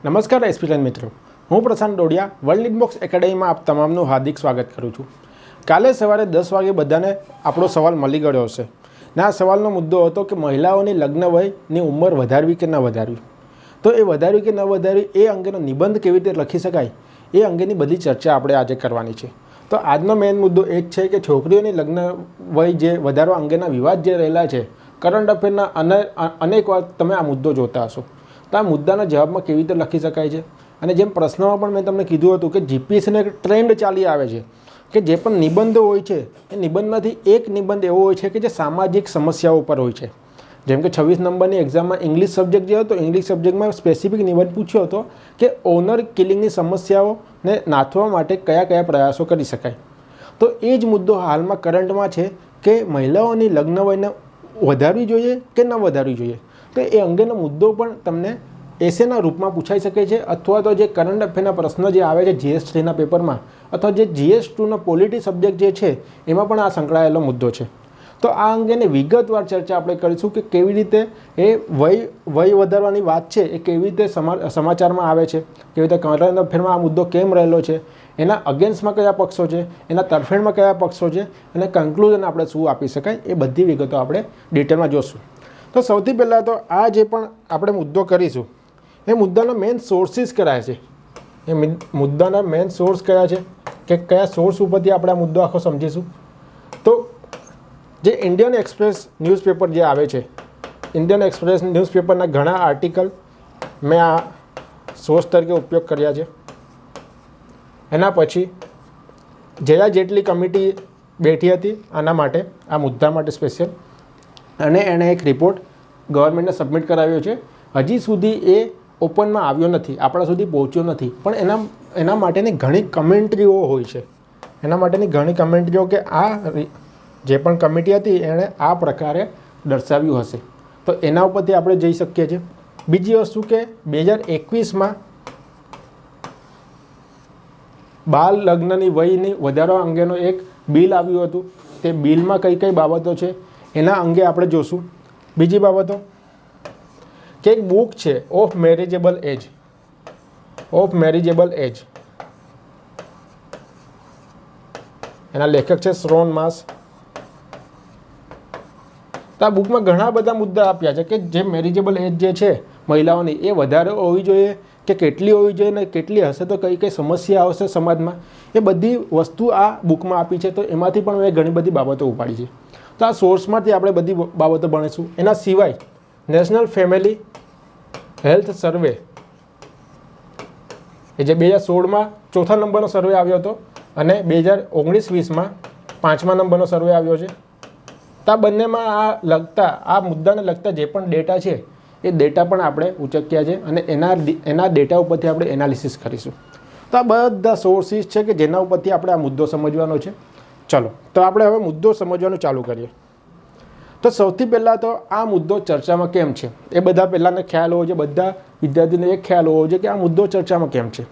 નમસ્કાર એસ્પિરન્ટ મિત્રો, હું પ્રશાંત ડોડિયા વર્લ્ડ ઇનબોક્સ એકેડેમીમાં આપ તમામનું હાર્દિક સ્વાગત કરું છું. કાલે સવારે 10 વાગે બધાને આપણો સવાલ મળી ગયો હશે ને આ સવાલનો મુદ્દો હતો કે મહિલાઓની લગ્ન વયની ઉંમર વધારવી કે ન વધારવી. તો એ વધારવી કે ન વધારવી એ અંગેનો નિબંધ કેવી રીતે લખી શકાય એ અંગેની બધી ચર્ચા આપણે આજે કરવાની છે. તો આજનો મેઇન મુદ્દો એ જ છે કે છોકરીઓની લગ્ન વય જે વધારવા અંગેના વિવાદ જે રહેલા છે, કરંટ અફેરના અનેક વાર તમે આ મુદ્દો જોતા હશો. તો આ મુદ્દાના જવાબમાં કેવી રીતે લખી શકાય છે, અને જેમ પ્રશ્નમાં પણ મેં તમને કીધું હતું કે જીપીએસસીનો એક ટ્રેન્ડ ચાલી આવે છે કે જે પણ નિબંધો હોય છે એ નિબંધમાંથી એક નિબંધ એવો હોય છે કે જે સામાજિક સમસ્યાઓ પર હોય છે. જેમ કે 26 નંબરની એક્ઝામમાં ઇંગ્લિશ સબ્જેક્ટ જે હતો, ઇંગ્લિશ સબ્જેક્ટમાં સ્પેસિફિક નિબંધ પૂછ્યો હતો કે ઓનર કિલિંગની સમસ્યાઓને નાથવા માટે કયા કયા પ્રયાસો કરી શકાય. તો એ જ મુદ્દો હાલમાં કરંટમાં છે કે મહિલાઓની લગ્ન વયને વધારવી જોઈએ કે ન વધારવી જોઈએ. તો એ અંગેનો મુદ્દો પણ તમને એસેના રૂપમાં પૂછાઈ શકે છે, અથવા તો જે કરંટ અફેરના પ્રશ્ન જે આવે છે GS3ના પેપરમાં, અથવા જે GS2નો પોલિટી સબ્જેક્ટ જે છે એમાં પણ આ સંકળાયેલો મુદ્દો છે. તો આ અંગેની વિગતવાર ચર્ચા આપણે કરીશું કે કેવી રીતે એ વય વધારવાની વાત છે એ કેવી રીતે સમાચારમાં આવે છે, કેવી રીતે કરંટ અફેરમાં આ મુદ્દો કેમ રહેલો છે, એના અગેન્સ્ટમાં કયા પક્ષો છે, એના તરફેણમાં કયા પક્ષો છે, અને કન્ક્લુઝન આપણે શું આપી શકાય એ બધી વિગતો આપણે ડિટેલમાં જોશું. તો સૌથી પહેલાં તો આ જે પણ આપણે મુદ્દો કરીશું એ મુદ્દાના મેઇન સોર્સિસ કયા છે, એ મુદ્દાના મેઇન સોર્સ કયા છે કે કયા સોર્સ ઉપરથી આપણે આ મુદ્દો આખો સમજીશું. તો જે ઇન્ડિયન એક્સપ્રેસ ન્યૂઝપેપર જે આવે છે, ઇન્ડિયન એક્સપ્રેસ ન્યૂઝપેપરના ઘણા આર્ટિકલ મેં આ સોર્સ તરીકે ઉપયોગ કર્યા છે. એના પછી જયા જેટલી કમિટી બેઠી હતી આના માટે, આ મુદ્દા માટે સ્પેશિયલ, અને એણે એક રિપોર્ટ ગવર્મેન્ટને સબમિટ કરાવ્યો છે. હજી સુધી એ ઓપનમાં આવ્યો નથી, આપણા સુધી પહોંચ્યો નથી, પણ એના માટેની ઘણી કમેન્ટ્રીઓ હોય છે. એના માટેની ઘણી કમેન્ટ્રીઓ કે આ જે પણ કમિટી હતી એણે આ પ્રકારે દર્શાવ્યું હશે. તો એના ઉપરથી આપણે જઈ શકીએ છીએ. બીજી વસ્તુ કે 2021માં બાળ લગ્નની વયની વધારવા અંગેનો એક બિલ આવ્યું હતું. તે બિલમાં કઈ કઈ બાબતો છે એના અંગે આપણે જોશું. બીજી બાબતો કે એક બુક છે ઓફ મેરેજેબલ એજ, એના લેખક છે શ્રોન માસ. તો આ બુકમાં ઘણા બધા મુદ્દા આપ્યા છે કે જે મેરેજેબલ એજ જે છે મહિલાઓની એ વધારે હોવી જોઈએ કે કેટલી હોવી જોઈએ, ને કેટલી હશે તો કઈ કઈ સમસ્યા આવશે સમાજમાં, એ બધી વસ્તુ આ બુકમાં આપી છે. તો એમાંથી પણ મેં ઘણી બધી બાબતો ઉપાડી છે. તો આ સોર્સમાંથી આપણે બધી બાબતો ભણીશું. એના સિવાય નેશનલ ફેમિલી હેલ્થ સર્વે એ જે 2016માં 4થા નંબરનો સર્વે આવ્યો હતો અને 2019-20માં 5મા નંબરનો સર્વે આવ્યો છે. તો આ બંનેમાં આ મુદ્દાને લગતા જે પણ ડેટા છે એ ડેટા પણ આપણે ઉચક્યા છે અને એના ડેટા ઉપરથી આપણે એનાલિસિસ કરીશું. તો આ બધા સોર્સિસ છે કે જેના ઉપરથી આપણે આ મુદ્દો સમજવાનો છે. ચલો, તો આપણે હવે મુદ્દો સમજવાનું ચાલુ કરીએ. તો સૌથી પહેલાં તો આ મુદ્દો ચર્ચામાં કેમ છે એ બધા પહેલાંને ખ્યાલ હોવો જોઈએ, બધા વિદ્યાર્થીને એક ખ્યાલ હોવો જોઈએ કે આ મુદ્દો ચર્ચામાં કેમ છે.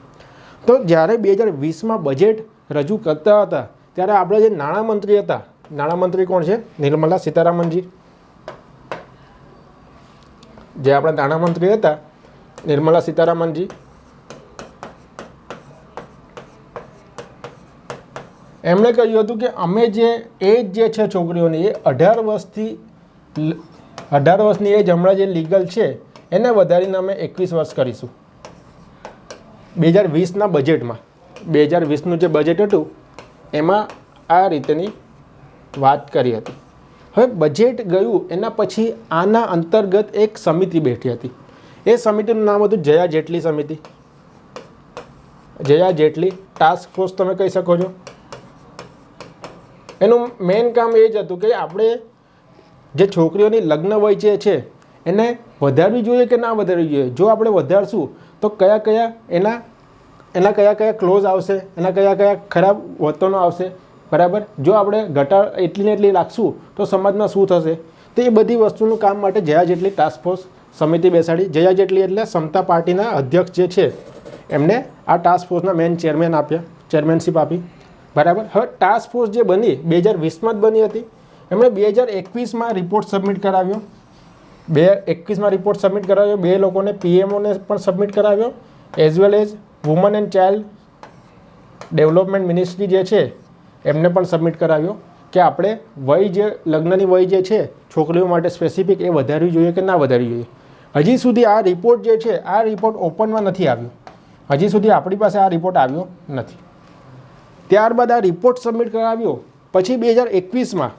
તો જ્યારે 2020માં બજેટ રજૂ કરતા હતા ત્યારે આપણે જે નાણામંત્રી હતા, નાણામંત્રી કોણ છે? નિર્મલા સીતારામનજી. જે આપણા નાણામંત્રી હતા નિર્મલા સીતારામનજી, એમણે કહ્યું હતું કે અમે જે એજ જે છે છોકરીઓની એ 18 વર્ષની એજ હમણાં જે લીગલ છે એને વધારીને અમે 21 વર્ષ કરીશું. 2020ના બજેટમાં, 2020નું જે બજેટ હતું એમાં આ રીતેની વાત કરી હતી. હવે બજેટ ગયું એના પછી આના અંતર્ગત એક સમિતિ બેઠી હતી. એ સમિતિનું નામ હતું જયા જેટલી સમિતિ, જયા જેટલી ટાસ્ક ફોર્સ તમે કહી શકો છો. એનું મેઇન કામ એ જ હતું કે આપણે જે છોકરીઓની લગ્ન વય જે છે એને વધારવી જોઈએ કે ના વધારવી જોઈએ. જો આપણે વધારશું તો કયા કયા ક્લોઝ આવશે, એના કયા કયા ખરાબ વર્તનો આવશે, બરાબર. જો આપણે એટલી ને એટલી રાખશું તો સમાજમાં શું થશે. તો એ બધી વસ્તુનું કામ માટે જયા જેટલી ટાસ્ક ફોર્સ સમિતિ બેસાડી. જયા જેટલી એટલે સમતા પાર્ટીના અધ્યક્ષ જે છે એમને આ ટાસ્ક ફોર્સના મેઇન ચેરમેનશીપ આપી, બરાબર. હવે ટાસ્ક ફોર્સ જે બની 2020માં જ બની હતી. એમણે 2021માં રિપોર્ટ સબમિટ કરાવ્યો. 2021માં રિપોર્ટ સબમિટ કરાવ્યો. બે લોકોને પીએમઓને પણ સબમિટ કરાવ્યો as well as woman and child development ministry જે છે એમને પણ સબમિટ કરાવ્યો કે આપણે વય જે લગ્નની વય જે છે છોકરીઓ માટે સ્પેસિફિક એ વધારવી જોઈએ કે ના વધારવી જોઈએ. હજી સુધી આ રિપોર્ટ જે છે આ રિપોર્ટ ઓપનમાં નથી આવ્યો. હજી સુધી આપણી પાસે આ રિપોર્ટ આવ્યો નથી. ત્યારબાદ આ રિપોર્ટ સબમિટ કરાવ્યો પછી 2021માં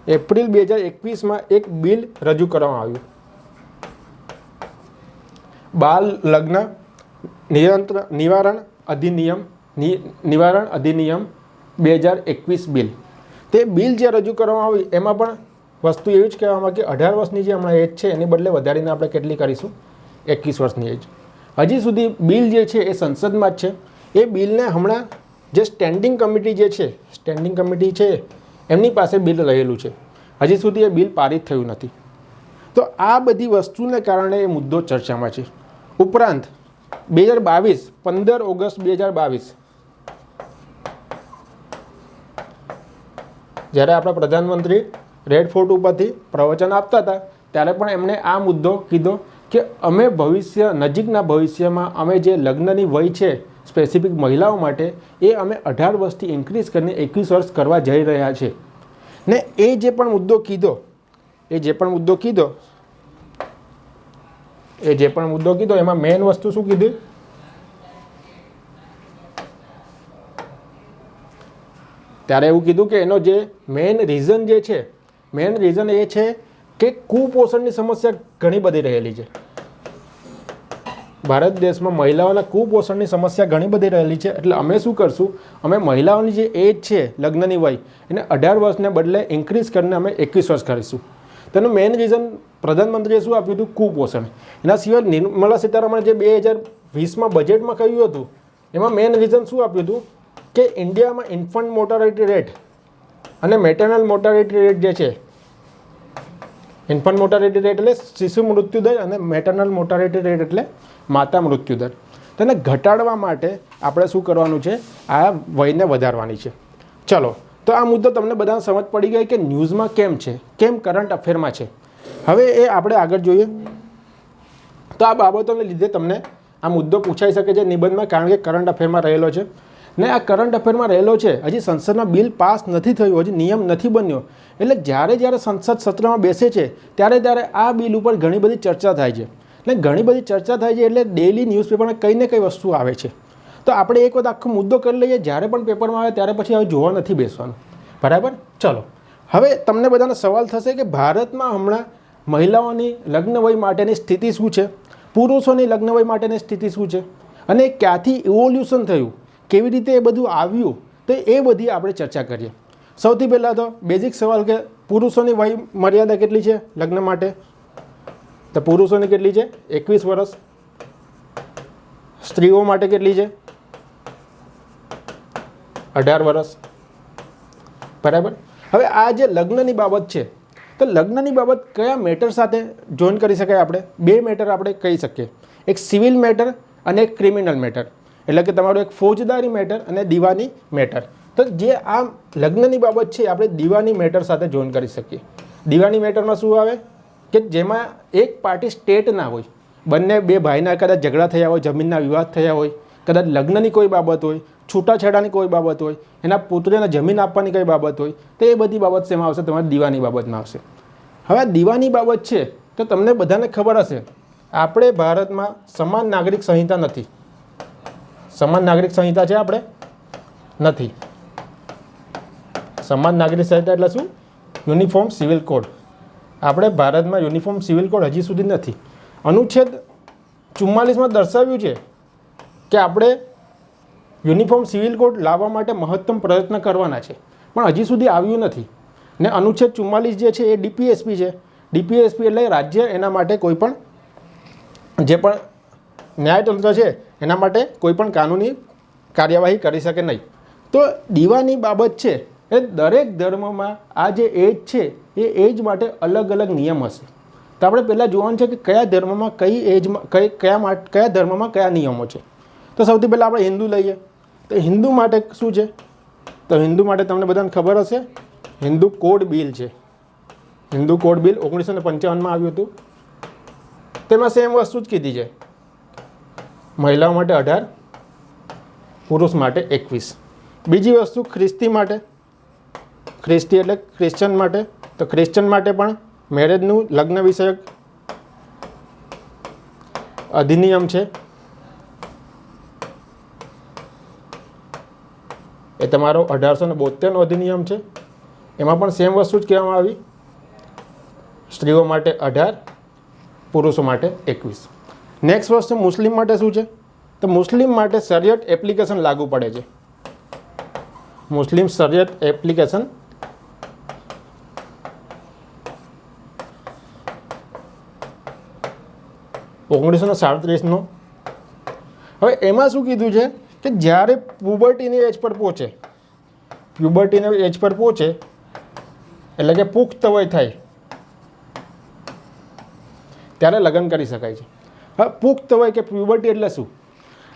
એપ્રિલ 2021માં એક બિલ રજૂ કરવામાં આવ્યું. બાળ લગ્ન નિવારણ અધિનિયમ 2021 બિલ. તે બિલ જે રજૂ કરવામાં આવ્યું એમાં પણ વસ્તુ એવી જ કહેવામાં કે 18 વર્ષની જે હમણાં એજ છે એની બદલે વધારીને આપણે કેટલી કરીશું 21 વર્ષની એજ. હજી સુધી બિલ જે છે એ સંસદમાં જ છે. એ બિલને હમણાં જે સ્ટેન્ડિંગ કમિટી છે એમની પાસે બિલ રહેલું છે. હજી સુધી એ બિલ પારિત થયું નથી. તો આ બધી વસ્તુને કારણે એ મુદ્દો ચર્ચામાં છે. ઉપરાંત 2022 15 ઓગસ્ટ 2022 જ્યારે આપણા પ્રધાનમંત્રી રેડ ફોર્ટ ઉપરથી પ્રવચન આપતા હતા ત્યારે પણ એમણે આ મુદ્દો કીધો કે અમે નજીકના ભવિષ્યમાં અમે જે લગ્નની વય છે સ્પેસિફિક મહિલાઓ માટે એ અમે 18 વર્ષથી ઇન્ક્રીઝ કરીને 21 વર્ષ કરવા જઈ રહ્યા છે. ને એ જે પણ મુદ્દો કીધો એમાં મેઇન વસ્તુ શું કીધી? ત્યારે એવું કીધું કે એનો જે મેઇન રીઝન એ છે કે કુપોષણની સમસ્યા ઘણી બધી રહેલી છે. ભારત દેશમાં મહિલાઓના કુપોષણની સમસ્યા ઘણી બધી રહેલી છે. એટલે અમે શું કરશું, અમે મહિલાઓની જે એજ છે લગ્નની વય એને 18 વર્ષને બદલે ઇન્ક્રીઝ કરીને અમે 21 વર્ષ કરીશું. તેનું મેઇન રીઝન પ્રધાનમંત્રીએ શું આપ્યું હતું? કુપોષણ. એના સિવાય નિર્મલા સીતારમણે જે 2020માં બજેટમાં કહ્યું હતું એમાં મેઇન રીઝન શું આપ્યું હતું કે ઇન્ડિયામાં ઇન્ફન્ટ મોર્ટાલિટી રેટ અને મેટર્નલ મોર્ટાલિટી રેટ જે છે, ઇન્ફન્ટ મોર્ટાલિટી રેટ એટલે શિશુ મૃત્યુદર અને મેટર્નલ મોર્ટાલિટી રેટ એટલે માતા મૃત્યુદર, તેને ઘટાડવા માટે આપણે શું કરવાનું છે? આ વયને વધારવાની છે. ચલો, તો આ મુદ્દો તમને બધાને સમજ પડી ગઈ કે ન્યૂઝમાં કેમ છે, કેમ કરંટ અફેરમાં છે. હવે એ આપણે આગળ જોઈએ તો આ બાબતોને લીધે તમને આ મુદ્દો પૂછાઈ શકે છે નિબંધમાં, કારણ કે કરંટ અફેરમાં રહેલો છે. ને આ કરંટ અફેરમાં રહેલો છે, હજી સંસદમાં બિલ પાસ નથી થયું, હજી નિયમ નથી બન્યો. એટલે જ્યારે સંસદ સત્રમાં બેસે છે ત્યારે આ બિલ ઉપર ઘણી બધી ચર્ચા થાય છે. એટલે ઘણી બધી ચર્ચા થાય છે એટલે ડેઇલી ન્યૂઝપેપરમાં કંઈ ને કંઈ વસ્તુ આવે છે. તો આપણે એક વખત આખો મુદ્દો કરી લઈએ, જ્યારે પણ પેપરમાં આવે ત્યારે પછી હવે જોવા નથી બેસવાનું. બરાબર? ચલો, હવે તમને બધાને સવાલ થશે કે ભારતમાં હમણાં મહિલાઓની લગ્ન વય માટેની સ્થિતિ શું છે, પુરુષોની લગ્ન વય માટેની સ્થિતિ શું છે, અને ક્યાંથી ઇવોલ્યુશન થયું, કેવી રીતે એ બધું આવ્યું, તો એ બધી આપણે ચર્ચા કરીએ. સૌથી પહેલાં તો બેઝિક સવાલ કે પુરુષોની વય મર્યાદા કેટલી છે લગ્ન માટે? તો પુરુષોની કેટલી છે? 21 વર્ષ. સ્ત્રીઓ માટે કેટલી છે? 18 વર્ષ. બરાબર? હવે આ જે લગ્નની બાબત છે, તો લગ્નની બાબત કયા મેટર સાથે જોઈન કરી શકાય? આપણે બે મેટર આપણે કહી શકીએ, એક સિવિલ મેટર અને એક ક્રિમિનલ મેટર. એટલે કે તમારું એક ફોજદારી મેટર અને દીવાની મેટર. તો જે આ લગ્નની બાબત છે આપણે દીવાની મેટર સાથે જોઈન કરી શકીએ. દીવાની મેટરમાં શું આવે કે જેમાં એક પાર્ટી સ્ટેટ ના હોય, બંને બે ભાઈના કદાચ ઝઘડા થયા હોય, જમીનના વિવાદ થયા હોય, કદાચ લગ્નની કોઈ બાબત હોય, છૂટાછેડાની કોઈ બાબત હોય, એના પુત્રને જમીન આપવાની કઈ બાબત હોય, તો એ બધી બાબત શેમાં આવશે? તમારી દીવાની બાબતમાં આવશે. હવે દીવાની બાબત છે તો તમને બધાને ખબર હશે આપણે ભારતમાં સમાન નાગરિક સંહિતા નથી. સમાન નાગરિક સંહિતા છે આપણે નથી. સમાન નાગરિક સંહિતા એટલે શું? Uniform civil code. આપણે ભારતમાં યુનિફોર્મ સિવિલ કોડ હજી સુધી નથી. અનુચ્છેદ 44માં દર્શાવ્યું છે કે આપણે યુનિફોર્મ સિવિલ કોડ લાવવા માટે મહત્તમ પ્રયત્ન કરવાના છે, પણ હજી સુધી આવ્યું નથી. ને અનુચ્છેદ 44 જે છે એ ડીપીએસપી છે. ડીપીએસપી એટલે રાજ્ય એના માટે કોઈ પણ જે પણ ન્યાયતંત્ર છે એના માટે કોઈ પણ કાનૂની કાર્યવાહી કરી શકે નહીં. તો દીવાની બાબત છે એ દરેક ધર્મમાં આ જે એજ છે એ એજ માટે અલગ અલગ નિયમ હશે. તો આપણે પહેલાં જોવાનું છે કે કયા ધર્મમાં કઈ એજમાં કયા ધર્મમાં કયા નિયમો છે. તો સૌથી પહેલાં આપણે હિન્દુ લઈએ. તો હિન્દુ માટે શું છે? તો હિન્દુ માટે તમને બધાને ખબર હશે હિન્દુ કોડ બિલ છે. હિન્દુ કોડ બિલ 1955માં આવ્યું હતું. તેમાં સેમ વસ્તુ જ કીધી છે મહિલાઓ માટે 18, પુરુષ માટે 21. બીજી વસ્તુ ખ્રિસ્તી માટે, ખ્રિસ્તી એટલે ક્રિશ્ચન માટે, તો ક્રિશ્ચન માટે પણ મેરેજનું લગ્ન વિષયક અધિનિયમ છે, એ તમારો 1872નો અધિનિયમ છે. એમાં પણ સેમ વસ્તુ જ કહેવામાં આવી, સ્ત્રીઓ માટે 18, પુરુષો માટે 21. નેક્સ્ટ વસ્તુ મુસ્લિમ માટે શું છે? તો મુસ્લિમ માટે શરિયત એપ્લિકેશન લાગુ પડે છે. મુસ્લિમ શરિયત એપ્લિકેશન નો. હવે એમાં શું કીધું છે કે જ્યારે પ્યુબર્ટીની એજ પર પહોંચે, પ્યુબર્ટીની એજ પર પહોંચે એટલે કે પુખ્ત વય થાય ત્યારે લગ્ન કરી શકાય છે. હવે પુખ્ત વય કે પ્યુબર્ટી એટલે શું?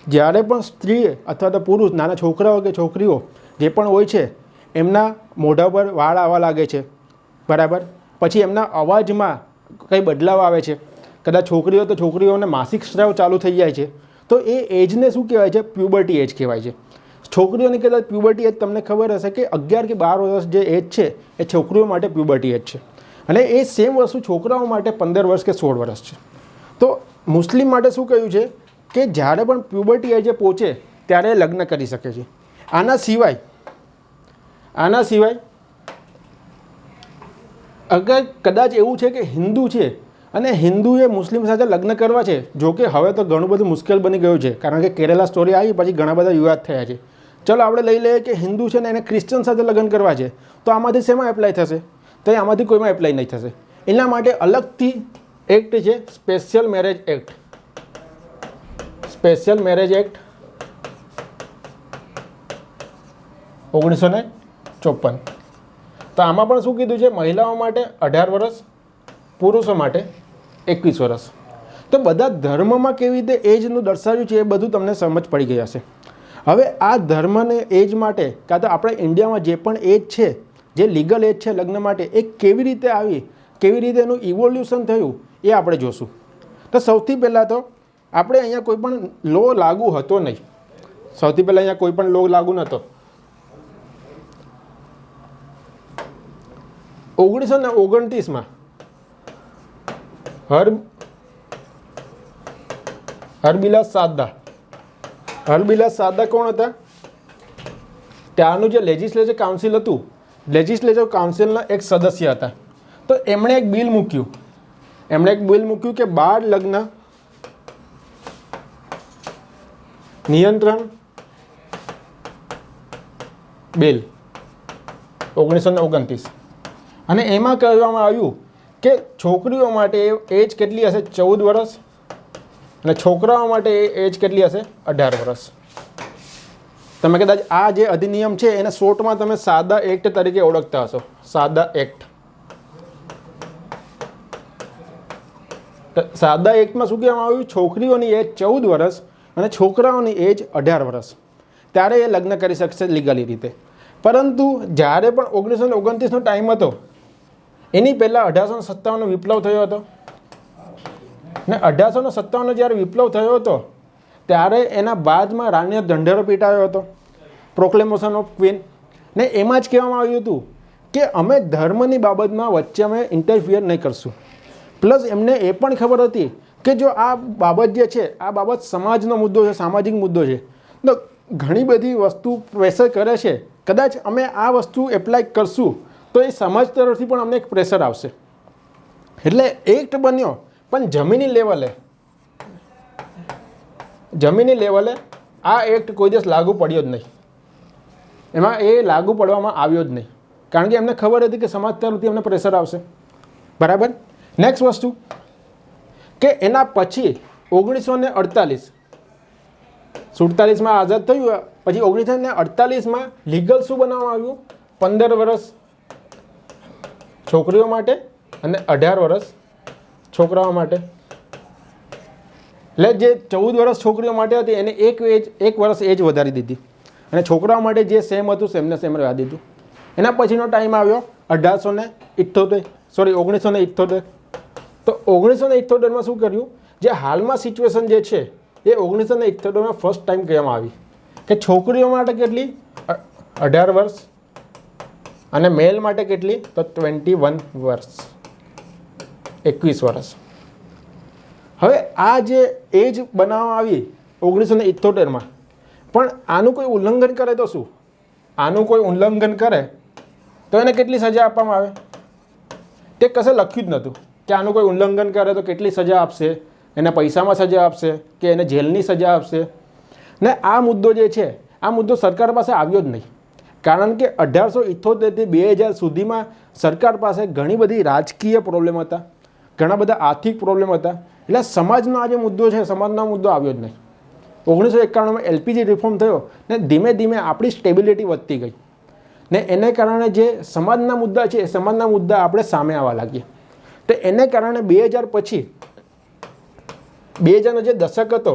જ્યારે પણ સ્ત્રી અથવા તો પુરુષ, નાના છોકરાઓ કે છોકરીઓ જે પણ હોય છે, એમના મોઢા પર વાળ આવવા લાગે છે, બરાબર, પછી એમના અવાજમાં કંઈ બદલાવ આવે છે, કદાચ છોકરીઓ તો છોકરીઓને માસિક સ્રાવ ચાલુ થઈ જાય છે, તો એ એજને શું કહેવાય છે? પ્યુબર્ટી એજ કહેવાય છે. છોકરીઓની કદાચ પ્યુબર્ટી એજ તમને ખબર હશે કે 11 કે 12 વર્ષ જે એજ છે એ છોકરીઓ માટે પ્યુબર્ટી એજ છે, અને એ સેમ વસ્તુ છોકરાઓ માટે 15 વર્ષ કે 16 વર્ષ છે. તો મુસ્લિમ માટે શું કહ્યું છે કે જ્યારે પણ પ્યુબર્ટી એજે પહોંચે ત્યારે લગ્ન કરી શકે છે. આના સિવાય અગર કદાચ એવું છે કે હિન્દુ છે અને હિન્દુએ મુસ્લિમ સાથે લગ્ન કરવા છે, જો કે હવે તો ઘણું બધું મુશ્કેલ બની ગયું છે, કારણ કે કેરેલા સ્ટોરી આવી પછી ઘણા બધા વિવાદ થયા છે. ચલો આપણે લઈ લઈએ કે હિન્દુ છે ને એને ક્રિશ્ચન સાથે લગ્ન કરવા છે, તો આમાંથી શેમાં એપ્લાય થશે? તો આમાંથી કોઈમાં એપ્લાય નહીં થશે. એના માટે અલગથી એક્ટ છે, special marriage act. Special marriage act 1954. તો આમાં પણ શું કીધું છે? મહિલાઓ માટે 18 વર્ષ, પુરુષો માટે 21 વર્ષ. તો બધા ધર્મમાં કેવી રીતે એજનું દર્શાવ્યું છે એ બધું તમને સમજ પડી ગઈ હશે. હવે આ ધર્મને એજ માટે, કાં તો આપણે ઇન્ડિયામાં જે પણ એજ છે, જે લીગલ એજ છે લગ્ન માટે, એ કેવી રીતે આવી, કેવી રીતે એનું ઇવોલ્યુશન થયું એ આપણે જોશું. તો સૌથી પહેલાં તો આપણે અહીંયા કોઈ પણ લો લાગુ હતો નહીં. સૌથી પહેલાં અહીંયા કોઈ પણ લો લાગુ નહોતો. 1929માં હરબિલાસ સાદા કોણ હતા? ત્યારનું જે લેજિસ્લેટિવ કાઉન્સિલ હતું, લેજિસ્લેટિવ કાઉન્સિલના એક સદસ્ય હતા. તો એમણે એક બિલ મૂક્યું કે બાળ લગ્ન નિયંત્રણ બિલ 1929. અને એમાં કહેવામાં આવ્યું કે છોકરીઓ માટે એજ કેટલી હશે? 14 વર્ષ, અને છોકરાઓ માટે એજ કેટલી હશે? 18 વર્ષ. તમે કદાચ આ જે અધિનિયમ છે એને શોર્ટમાં તમે સાદા એક્ટ તરીકે ઓળખતા હશો. સાદા એક્ટ. સાદા એક્ટમાં શું કહેવામાં આવ્યું? છોકરીઓની એજ 14 વર્ષ અને છોકરાઓની એજ 18 વર્ષ, ત્યારે એ લગ્ન કરી શકશે લીગલી રીતે. પરંતુ જ્યારે પણ 1929નો ટાઈમ હતો, એની પહેલાં 1857નો વિપ્લવ થયો હતો, ને 1857નો જ્યારે વિપ્લવ થયો હતો ત્યારે એના બાદમાં રાણીનો ઢંઢેરો પીટાયો હતો, પ્રોક્લેમેશન ઓફ ક્વીન. ને એમાં જ કહેવામાં આવ્યું હતું કે અમે ધર્મની બાબતમાં વચ્ચે અમે ઇન્ટરફિયર નહીં કરશું. પ્લસ એમને એ પણ ખબર હતી કે જો આ બાબત જે છે, આ બાબત સમાજનો મુદ્દો છે, સામાજિક મુદ્દો છે, તો ઘણી બધી વસ્તુ પ્રેશર કરે છે. કદાચ અમે આ વસ્તુ એપ્લાય કરશું તો એ સમાજ તરફથી પણ અમને એક પ્રેશર આવશે. એટલે એક્ટ બન્યો, પણ જમીની લેવલે આ એક્ટ કોઈ દિવસ લાગુ પડ્યો જ નહીં. એમાં એ લાગુ પડવામાં આવ્યો જ નહીં, કારણ કે એમને ખબર હતી કે સમાજ તરફથી અમને પ્રેશર આવશે. બરાબર. નેક્સ્ટ વસ્તુ કે એના પછી 1947માં આઝાદ થયું, પછી 1948માં લીગલ શું બનાવવામાં આવ્યું? 15 વર્ષ છોકરીઓ માટે અને 18 વર્ષ છોકરાઓ માટે. એટલે જે 14 વર્ષ છોકરીઓ માટે હતી એને એક વર્ષ એજ વધારી દીધી, અને છોકરાઓ માટે જે સેમ હતું સેમને સેમ રહેવા દીધું. એના પછીનો ટાઈમ આવ્યો 1978. તો 1978માં શું કર્યું? જે હાલમાં સિચ્યુએશન જે છે એ 1978માં ફર્સ્ટ ટાઈમ કહેવામાં આવી કે છોકરીઓ માટે કેટલી 18 વર્ષ અને મેલ માટે કેટલી તો 21 વર્ષ 21 વર્ષ. હવે આ જે એજ બનાવવામાં આવી 1978માં, પણ આનું કોઈ ઉલ્લંઘન કરે તો શું? આનું કોઈ ઉલ્લંઘન કરે તો એને કેટલી સજા આપવામાં આવે? તે કશે લખ્યું જ નહોતું કે આનું કોઈ ઉલ્લંઘન કરે તો કેટલી સજા આપશે, એને પૈસામાં સજા આપશે કે એને જેલની સજા આપશે. ને આ મુદ્દો જે છે, આ મુદ્દો સરકાર પાસે આવ્યો જ નહીં, કારણ કે 1878થી 2000 સુધીમાં સરકાર પાસે ઘણી બધી રાજકીય પ્રોબ્લેમ હતા, ઘણા બધા આર્થિક પ્રોબ્લેમ હતા, એટલે સમાજનો આ જે મુદ્દો છે, સમાજનો મુદ્દો આવ્યો જ નહીં. 1991માં એલપીજી રિફોર્મ થયો ને ધીમે ધીમે આપણી સ્ટેબિલિટી વધતી ગઈ ને એને કારણે જે સમાજના મુદ્દા છે એ સમાજના મુદ્દા આપણે સામે આવવા લાગ્યા. તો એને કારણે 2000 પછી 2000નો જે દશક હતો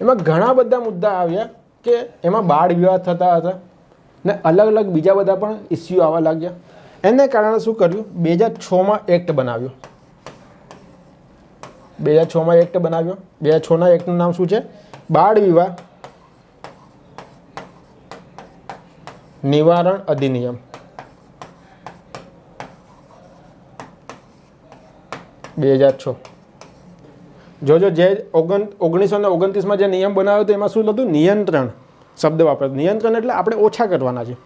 એમાં ઘણા બધા મુદ્દા આવ્યા કે એમાં બાળ વિવાહ થતા હતા ને અલગ અલગ બીજા બધા પણ ઇસ્યુ આવવા લાગ્યા. એને કારણે શું કર્યું, 2006માં એક્ટ બનાવ્યો. 2006માં એક્ટ બનાવ્યો. 2006ના એક્ટનું નામ શું છે? બાળ વિવાહ નિવારણ અધિનિયમ. 2006. જોજો, જે 1929માં જે નિયમ બનાવ્યો હતો એમાં શું હતું? નિયંત્રણ શબ્દ વાપર્યો. નિયંત્રણ એટલે આપણે ઓછા કરવાના છે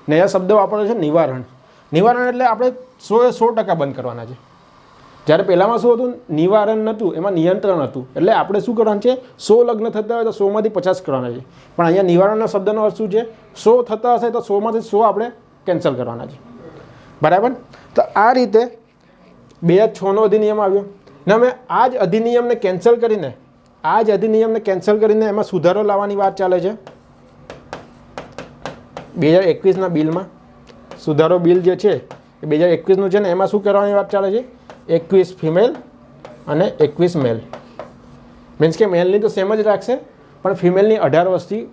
ને આ શબ્દ વાપર્યો છે નિવારણ. નિવારણ એટલે આપણે 100% બંધ કરવાના છે. જ્યારે પહેલાંમાં શું હતું? નિવારણ નહોતું, એમાં નિયંત્રણ હતું. એટલે આપણે શું કરવાનું છે? 100 લગ્ન થતા હોય તો 100માંથી 50 કરવાના છે. પણ અહીંયા નિવારણના શબ્દનો અર્થ શું છે? 100 થતા હશે તો 100માંથી 100 આપણે કેન્સલ કરવાના છે. બરાબર? તો આ રીતે 2006નો અધિનિયમ આવ્યો ને અમે આ જ અધિનિયમને કેન્સલ કરીને એમાં સુધારો લાવવાની વાત ચાલે છે. 2021ના બિલમાં સુધારો બિલ જે છે એ 2021નું છે ને, એમાં શું કરવાની વાત ચાલે છે? 21 ફિમેલ અને 21 મેલ. મીન્સ કે મેલની તો સેમ જ રાખશે, પણ ફિમેલની 18 વર્ષથી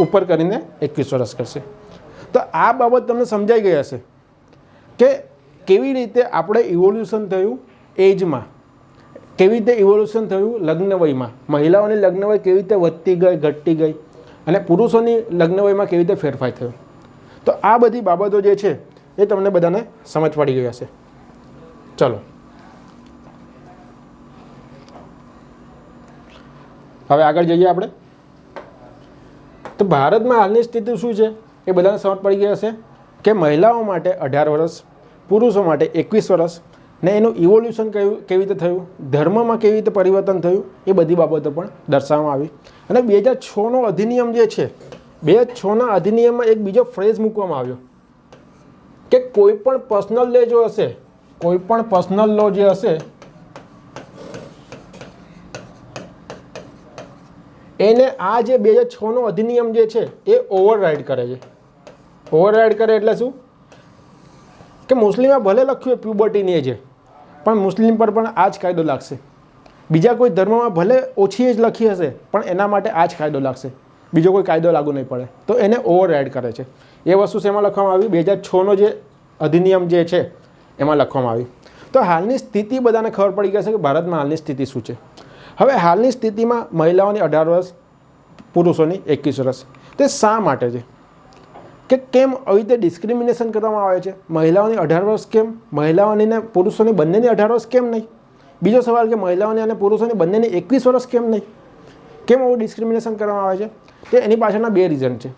ઉપર કરીને 21 વર્ષ કરશે. તો આ બાબત તમને સમજાઈ ગઈ હશે કે કેવી રીતે આપણે ઇવોલ્યુશન થયું એજમાં, કેવી રીતે ઇવોલ્યુશન થયું લગ્ન વયમાં, મહિલાઓની લગ્ન વય કેવી રીતે વધતી ગઈ, ઘટતી ગઈ, અને પુરુષોની લગ્ન વયમાં કેવી રીતે ફેરફાર થયો. તો આ બધી બાબતો જે છે એ તમને બધાને સમજ પડી ગઈ હશે. ચલો હવે આગળ જઈએ આપણે. તો ભારતમાં હાલની સ્થિતિ શું છે એ બધાને સમજ પડી ગઈ હશે કે મહિલાઓ માટે 18 વર્ષ, પુરુષો માટે 21 વર્ષ, ને એનું ઇવોલ્યુશન કેવી રીતે થયું, ધર્મમાં કેવી રીતે પરિવર્તન થયું, એ બધી બાબતો પણ દર્શાવવામાં આવી. અને 2006નો અધિનિયમ જે છે, 2006ના અધિનિયમમાં એક બીજો ફ્રેઝ મૂકવામાં આવ્યો કે કોઈ પણ પર્સનલ લો જો હશે, કોઈ પણ પર્સનલ લો જે હશે એને આ જે 2006નો અધિનિયમ જે છે એ ઓવરરાઇડ કરે છે. ઓવરરાઇડ કરે એટલે શું કે મુસ્લિમમાં ભલે લખ્યું હોય પ્યુબર્ટીની એજ, પણ મુસ્લિમ પર પણ આ જ કાયદો લાગશે. બીજા કોઈ ધર્મમાં ભલે ઓછી એજ લખી હશે પણ એના માટે આ જ કાયદો લાગશે, બીજો કોઈ કાયદો લાગુ નહીં પડે. તો એને ઓવરરાઇડ કરે છે. એ વસ્તુ શેમાં લખવામાં આવી? 2006નો જે અધિનિયમ જે છે એમાં લખવામાં આવી. તો હાલની સ્થિતિ બધાને ખબર પડી ગઈ છે કે ભારતમાં હાલની સ્થિતિ શું છે. હવે હાલની સ્થિતિમાં મહિલાઓની 18 વર્ષ, પુરુષોની 21 વર્ષ. તે શા માટે છે કે કેમ આવી રીતે ડિસ્ક્રિમિનેશન કરવામાં આવે છે? મહિલાઓની 18 વર્ષ કેમ, મહિલાઓની ને પુરુષોની બંનેની 18 વર્ષ કેમ નહીં? બીજો સવાલ કે મહિલાઓની અને પુરુષોની બંનેની 21 વર્ષ કેમ નહીં? કેમ આવું ડિસ્ક્રિમિનેશન કરવામાં આવે છે? તો એની પાછળના 2 રીઝન છે.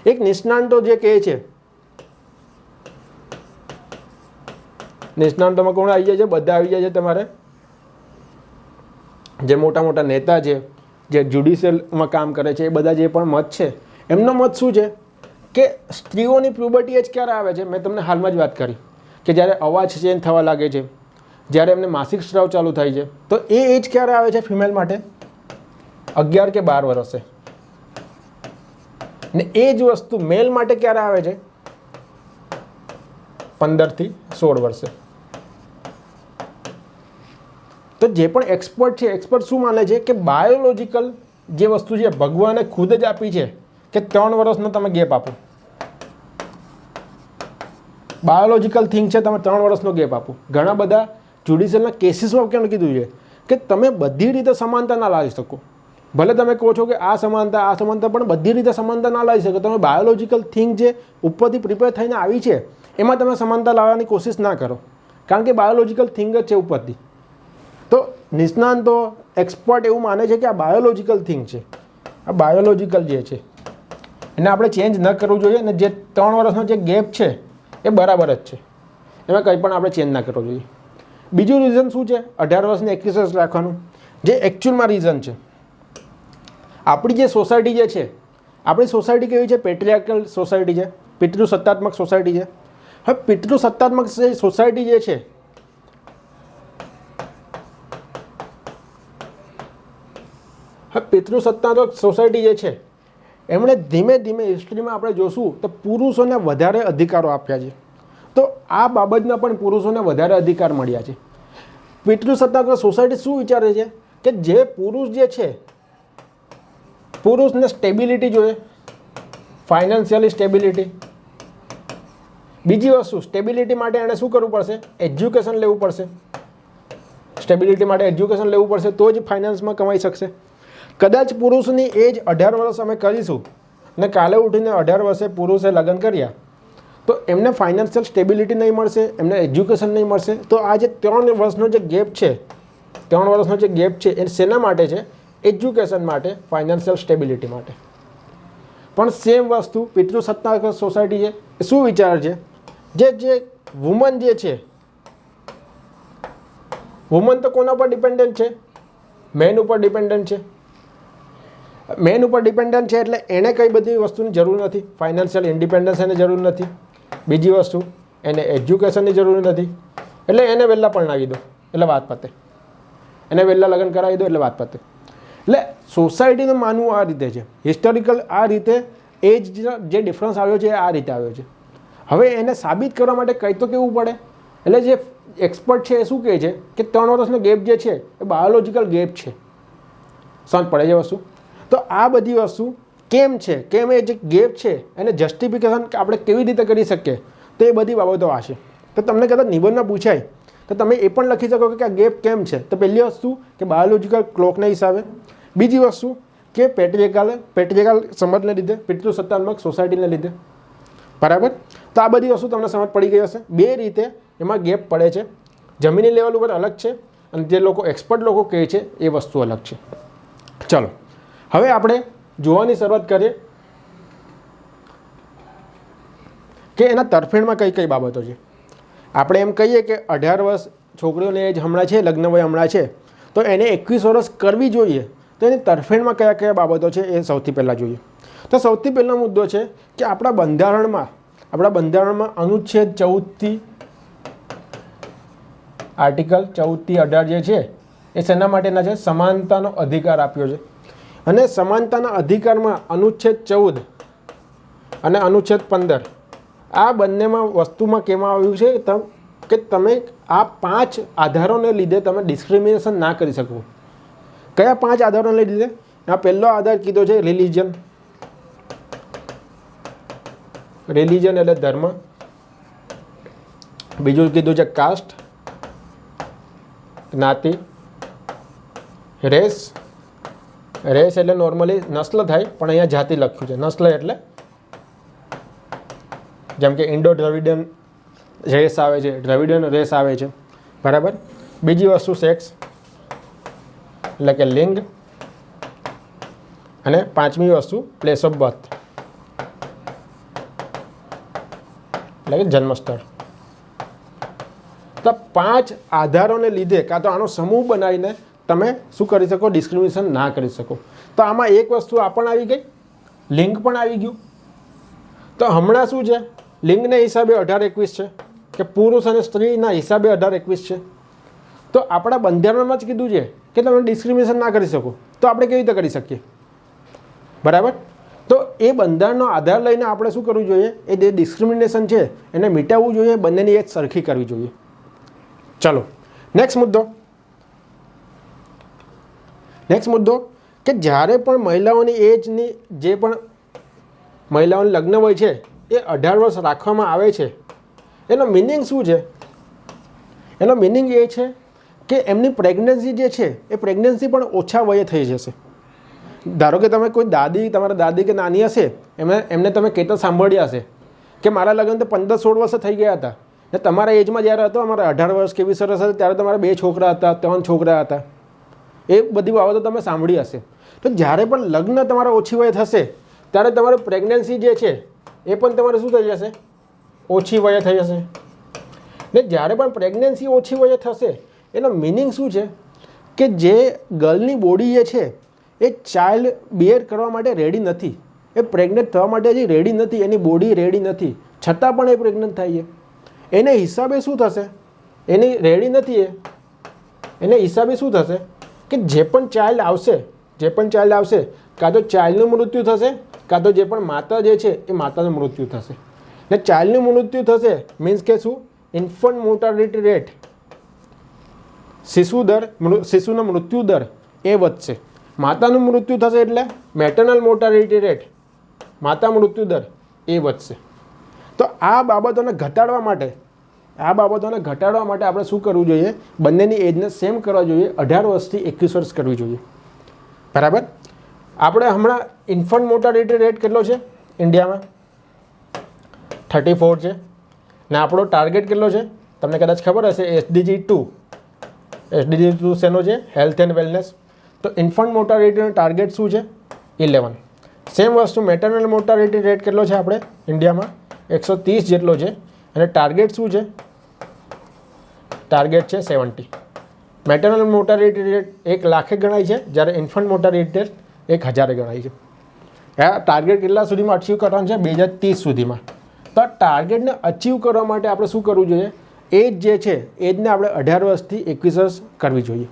એક નિષ્ણાંતો જે કહે છે, નિષ્ણાંતોમાં કોણ આવી જાય છે? બધા આવી જાય છે તમારે જે મોટા મોટા નેતા છે, જે જ્યુડિશિયલમાં કામ કરે છે, એ બધા જે પણ મત છે, એમનો મત શું છે કે સ્ત્રીઓની પ્યુબર્ટી એજ ક્યારે આવે છે? મેં તમને હાલમાં જ વાત કરી કે જ્યારે અવાજ ચેન્જ થવા લાગે છે, જ્યારે એમને માસિક સ્રાવ ચાલુ થાય છે, તો એ એજ ક્યારે આવે છે ફિમેલ માટે? 11 કે 12 વર્ષે. ને એ જ વસ્તુ મેલ માટે ક્યારે આવે છે? 15 થી 16 વર્ષે. તો જે પણ એક્સપર્ટ છે, એક્સપર્ટ શું માને છે કે બાયોલોજિકલ જે વસ્તુ છે ભગવાને ખુદ જ આપી છે કે 3 વર્ષનો તમે ગેપ આપો. બાયોલોજિકલ થિંગ છે, તમે 3 વર્ષનો ગેપ આપો. ઘણા બધા જ્યુડિશિયલના કેસીસમાં કેમ કીધું છે કે તમે બધી રીતે સમાનતા ના લાવી શકો. ભલે તમે કહો છો કે આ સમાનતા પણ બધી રીતે સમાનતા ના લાવી શકો. તમે બાયોલોજિકલ થિંગ જે ઉપરથી પ્રિપેર થઈને આવી છે એમાં તમે સમાનતા લાવવાની કોશિશ ના કરો, કારણ કે બાયોલોજિકલ થિંગ જ છે ઉપરથી. તો નિષ્ણાંતો એક્સપર્ટ એવું માને છે કે આ બાયોલોજિકલ થિંગ છે, આ બાયોલોજિકલ જે છે એને આપણે ચેન્જ ન કરવું જોઈએ. અને જે 3 વર્ષનો જે ગેપ છે એ બરાબર જ છે, એમાં કંઈ પણ આપણે ચેન્જ ના કરવો જોઈએ. બીજું રીઝન શું છે 18 વર્ષને 21 વર્ષ રાખવાનું? જે એકચ્યુઅલમાં રીઝન છે, આપણી જે સોસાયટી જે છે, આપણી સોસાયટી કેવી છે? પેટ્રિયાર્કલ સોસાયટી છે, પિતૃસત્તાત્મક સોસાયટી છે. હવે પિતૃસત્તાત્મક સોસાયટી જે છે પિતૃસત્તાત્મક સોસાયટી જે છે એમણે ધીમે ધીમે હિસ્ટ્રીમાં આપણે જોશું તો પુરુષોને વધારે અધિકારો આપ્યા છે. તો આ બાબતના પણ પુરુષોને વધારે અધિકાર મળ્યા છે. પિતૃસત્તાત્મક સોસાયટી શું વિચારે છે કે જે પુરુષ જે છે, પુરુષને સ્ટેબિલિટી જોઈએ, ફાઇનાન્શિયલી સ્ટેબિલિટી. બીજી વસ્તુ, સ્ટેબિલિટી માટે એણે શું કરવું પડશે? એજ્યુકેશન લેવું પડશે. સ્ટેબિલિટી માટે એજ્યુકેશન લેવું પડશે તો જ ફાઇનાન્સમાં કમાઈ શકશે. કદાચ પુરુષની એજ 18 વર્ષ અમે કરીશું ને કાલે ઉઠીને 18 વર્ષે પુરુષે લગ્ન કર્યા તો એમને ફાઇનાન્શિયલ સ્ટેબિલિટી નહીં મળશે, એમને એજ્યુકેશન નહીં મળશે. તો આ જે 3 વર્ષનો જે ગેપ છે, 3 વર્ષનો જે ગેપ છે એ શેના માટે છે? એજ્યુકેશન માટે, ફાઇનાન્શિયલ સ્ટેબિલિટી માટે. પણ સેમ વસ્તુ પિતૃસત્તાત્મક સોસાયટી છે એ શું વિચાર છે? જે વુમન જે છે, વુમન તો કોના પર ડિપેન્ડન્ટ છે? મેન ઉપર ડિપેન્ડન્ટ છે. મેન ઉપર ડિપેન્ડન્ટ છે એટલે એને કઈ બધી વસ્તુની જરૂર નથી. ફાઇનાન્શિયલ ઇન્ડિપેન્ડન્સ એને જરૂર નથી. બીજી વસ્તુ, એને એજ્યુકેશનની જરૂર નથી. એટલે એને વહેલા પરણાવી દો એટલે વાત પતે, એને વહેલા લગ્ન કરાવી દો એટલે વાત પતે. એટલે સોસાયટીનું માનવું આ રીતે છે. હિસ્ટોરિકલ આ રીતે એજ જે ડિફરન્સ આવ્યો છે આ રીતે આવ્યો છે. હવે એને સાબિત કરવા માટે કંઈ તો કહેવું પડે. એટલે જે એક્સપર્ટ છે એ શું કહે છે કે 3 વર્ષનો ગેપ જે છે એ બાયોલોજિકલ ગેપ છે. સમજ પડે છે વસ્તુ? તો આ બધી વસ્તુ કેમ છે, કેમ એ જે ગેપ છે એને જસ્ટિફિકેશન આપણે કેવી રીતે કરી શકીએ તો એ બધી બાબતો આ છે. તો તમને કદાચ નિબંધમાં પૂછાય તો તમે એ પણ લખી શકો કે આ ગેપ કેમ છે. તો પહેલી વસ્તુ કે બાયોલોજિકલ ક્લોકના હિસાબે. બીજી વસ્તુ કે પેટ્રિયાર્કલ સમજને લીધે, પિતૃસત્તાત્મક સોસાયટીને લીધે. બરાબર? તો આ બધી વસ્તુ તમને સમજ પડી ગઈ હશે. 2 રીતે એમાં ગેપ પડે છે. જમીની લેવલ ઉપર અલગ છે અને જે લોકો એક્સપર્ટ લોકો કહે છે એ વસ્તુ અલગ છે. ચલો હવે આપણે જોવાની શરૂઆત કરીએ કે એના તરફેણમાં કઈ કઈ બાબતો છે. આપણે એમ કહીએ કે 18 વર્ષ છોકરીઓની એજ હમણાં છે, લગ્ન વય હમણાં છે, તો એને 21 વર્ષ કરવી જોઈએ. તો એની તરફેણમાં કયા કયા બાબતો છે એ સૌથી પહેલાં જોઈએ. તો સૌથી પહેલો મુદ્દો છે કે આપણા બંધારણમાં અનુચ્છેદ 14થી આર્ટિકલ 14થી 18 જે છે એ શેના માટેના છે? સમાનતાનો અધિકાર આપ્યો છે. અને સમાનતાના અધિકારમાં અનુચ્છેદ 14 અને અનુચ્છેદ 15 આ બંનેમાં વસ્તુમાં કહેવામાં આવ્યું છે કે તમે આ 5 આધારોને લીધે તમે ડિસ્ક્રિમિનેશન ના કરી શકો. કયા 5 આધારોને લીધે? આ પહેલો આધાર કીધો છે રિલિજન. રિલિજન એટલે ધર્મ. બીજું કીધું છે કાસ્ટ, જ્ઞાતિ. રેસ, રેસ એટલે નોર્મલી નસ્લ થાય પણ અહીંયા જાતિ લખ્યું છે. નસ્લ એટલે જેમ કે ઇન્ડો દ્રવિડિયન રેસ આવે છે, દ્રવિડિયન રેસ આવે છે. બરાબર? બીજી વસ્તુ સેક્સ એટલે કે લિંગ. અને 5મી વસ્તુ પ્લેસ ઓફ બર્થ એટલે કે જન્મસ્થળ. તો 5 આધારોને લીધે કાં તો આનો સમૂહ બનાવીને તમે શું કરી શકો? ડિસ્ક્રિમિનેશન ના કરી શકો. તો આમાં એક વસ્તુ આ પણ આવી ગઈ, લિંગ પણ આવી ગયું. તો હમણાં શું છે? લિંગના હિસાબે 18-21 છે કે પુરુષ અને સ્ત્રીના હિસાબે 18-21 છે. તો આપણા બંધારણમાં જ કીધું છે કે તમે ડિસ્ક્રિમિનેશન ના કરી શકો. તો આપણે કેવી રીતે કરી શકીએ? બરાબર? તો એ બંધારણનો આધાર લઈને આપણે શું કરવું જોઈએ? એ જે ડિસ્ક્રિમિનેશન છે એને મિટાવવું જોઈએ, બંનેની એજ સરખી કરવી જોઈએ. ચલો નેક્સ્ટ મુદ્દો કે જ્યારે પણ મહિલાઓની એજની જે પણ મહિલાઓની લગ્ન વય છે એ 18 વર્ષ રાખવામાં આવે છે, એનો મિનિંગ શું છે? એનો મિનિંગ એ છે કે એમની પ્રેગ્નન્સી જે છે એ પ્રેગ્નન્સી પણ ઓછા વયે થઈ જશે. ધારો કે તમે કોઈ દાદી, તમારા દાદી કે નાની હશે, એમને તમે કહેતા સાંભળ્યા હશે કે મારા લગ્ન તો 15-16 વર્ષ થઈ ગયા હતા, ને તમારા એજમાં જ્યારે હતો, અમારા 18 વર્ષ કે 20 વર્ષ હતા, ત્યારે તમારા 2 છોકરા હતા, 3 છોકરા હતા. એ બધી બાબતો તમે સાંભળી હશે. તો જ્યારે પણ લગ્ન તમારા ઓછી વયે થશે ત્યારે તમારે પ્રેગ્નન્સી જે છે એ પણ તમારે શું થઈ જશે? ઓછી વયે થઈ જશે. ને જ્યારે પણ પ્રેગ્નન્સી ઓછી વયે થશે એનો મિનિંગ શું છે કે જે ગર્લની બોડી જે છે એ ચાઇલ્ડ બેર કરવા માટે રેડી નથી, એ પ્રેગ્નન્ટ થવા માટે હજી રેડી નથી, એની બોડી રેડી નથી, છતાં પણ એ પ્રેગ્નન્ટ થાય છે. એને હિસાબે શું થશે? એની રેડી નથી એને હિસાબે શું થશે કે જે પણ ચાઇલ્ડ આવશે કાં તો ચાઇલ્ડનું મૃત્યુ થશે, કાં તો જે પણ માતા જે છે એ માતાનું મૃત્યુ થશે. ને ચાઇલ્ડનું મૃત્યુ થશે મીન્સ કે શું? ઇન્ફન્ટ મોર્ટાલિટી રેટ, શિશુનો મૃત્યુ દર એ વધશે. માતાનું મૃત્યુ થશે એટલે મેટર્નલ મોર્ટાલિટી રેટ, માતા મૃત્યુ દર એ વધશે. તો આ બાબતોને ઘટાડવા માટે આપણે શું કરવું જોઈએ? બંનેની એજને સેમ કરવા જોઈએ, 18 વર્ષથી 21 વર્ષ કરવી જોઈએ. બરાબર? આપણે હમણાં ઇન્ફન્ટ મોર્ટાલિટી રેટ કેટલો છે ઇન્ડિયામાં? 34 છે. ને આપણો ટાર્ગેટ કેટલો છે? તમને કદાચ ખબર હશે, SDG 2. SDG 2 શેનો છે? Health and wellness. તો ઇન્ફન્ટ મોર્ટાલિટીનો ટાર્ગેટ શું છે? 11. સેમ વસ્તુ મેટર્નલ મોર્ટાલિટી રેટ કેટલો છે આપણે ઇન્ડિયામાં? 130 જેટલો છે. અને ટાર્ગેટ શું છે? ટાર્ગેટ છે 70. મેટર્નલ મોર્ટાલિટી રેટ 1 લાખે ગણાય છે, જ્યારે ઇન્ફન્ટ મોર્ટાલિટી રેટ 1000 ગણાય છે. આ ટાર્ગેટ કેટલા સુધીમાં અચીવ કરવાનું છે? 2030 સુધીમાં. તો આ ટાર્ગેટને અચીવ કરવા માટે આપણે શું કરવું જોઈએ? એજ જે છે એજને આપણે 18 વર્ષથી 21 વર્ષ કરવી જોઈએ.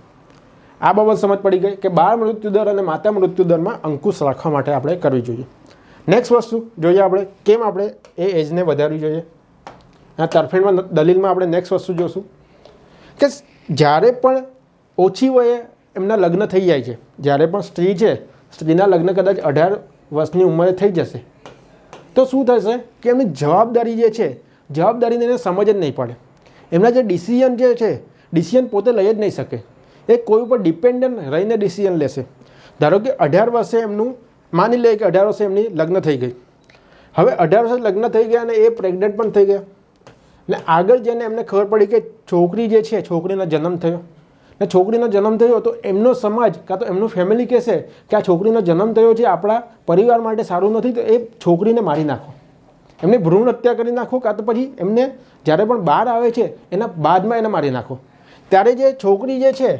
આ બાબત સમજ પડી ગઈ કે બાળ મૃત્યુદર અને માતા મૃત્યુદરમાં અંકુશ રાખવા માટે આપણે કરવી જોઈએ. નેક્સ્ટ વસ્તુ જોઈએ આપણે કેમ આપણે એ એજને વધારવી જોઈએ. આ તરફેણમાં દલીલમાં આપણે નેક્સ્ટ વસ્તુ જોશું કે જ્યારે પણ ઓછી વયે એમના લગ્ન થઈ જાય છે, જ્યારે પણ સ્ત્રી છે, સ્ત્રીના લગ્ન કદાચ 18 વર્ષની ઉંમરે થઈ જશે, તો શું થશે કે એમની જવાબદારી જે છે, જવાબદારીને એને સમજ જ નહીં પડે. એમના જે ડિસિઝન જે છે, ડિસિઝન પોતે લઈ જ નહીં શકે. એ કોઈ ઉપર ડિપેન્ડન્ટ રહીને ડિસિઝન લેશે. ધારો કે 18 વર્ષે એમનું, માની લે કે 18 વર્ષે એમની લગ્ન થઈ ગઈ. હવે 18 વર્ષે લગ્ન થઈ ગયા અને એ પ્રેગ્નન્ટ પણ થઈ ગયા. ને આગળ જઈને એમને ખબર પડી કે છોકરી જે છે, છોકરીનો જન્મ થયો, ને છોકરીનો જન્મ થયો તો એમનો સમાજ કાં તો એમનું ફેમિલી કહેશે કે આ છોકરીનો જન્મ થયો છે, આપણા પરિવાર માટે સારું નથી, તો એ છોકરીને મારી નાખો, એમની ભ્રૂણ હત્યા કરી નાખો, કાં તો પછી એમને જ્યારે પણ બહાર આવે છે એના બાદમાં એને મારી નાખો. ત્યારે જે છોકરી જે છે,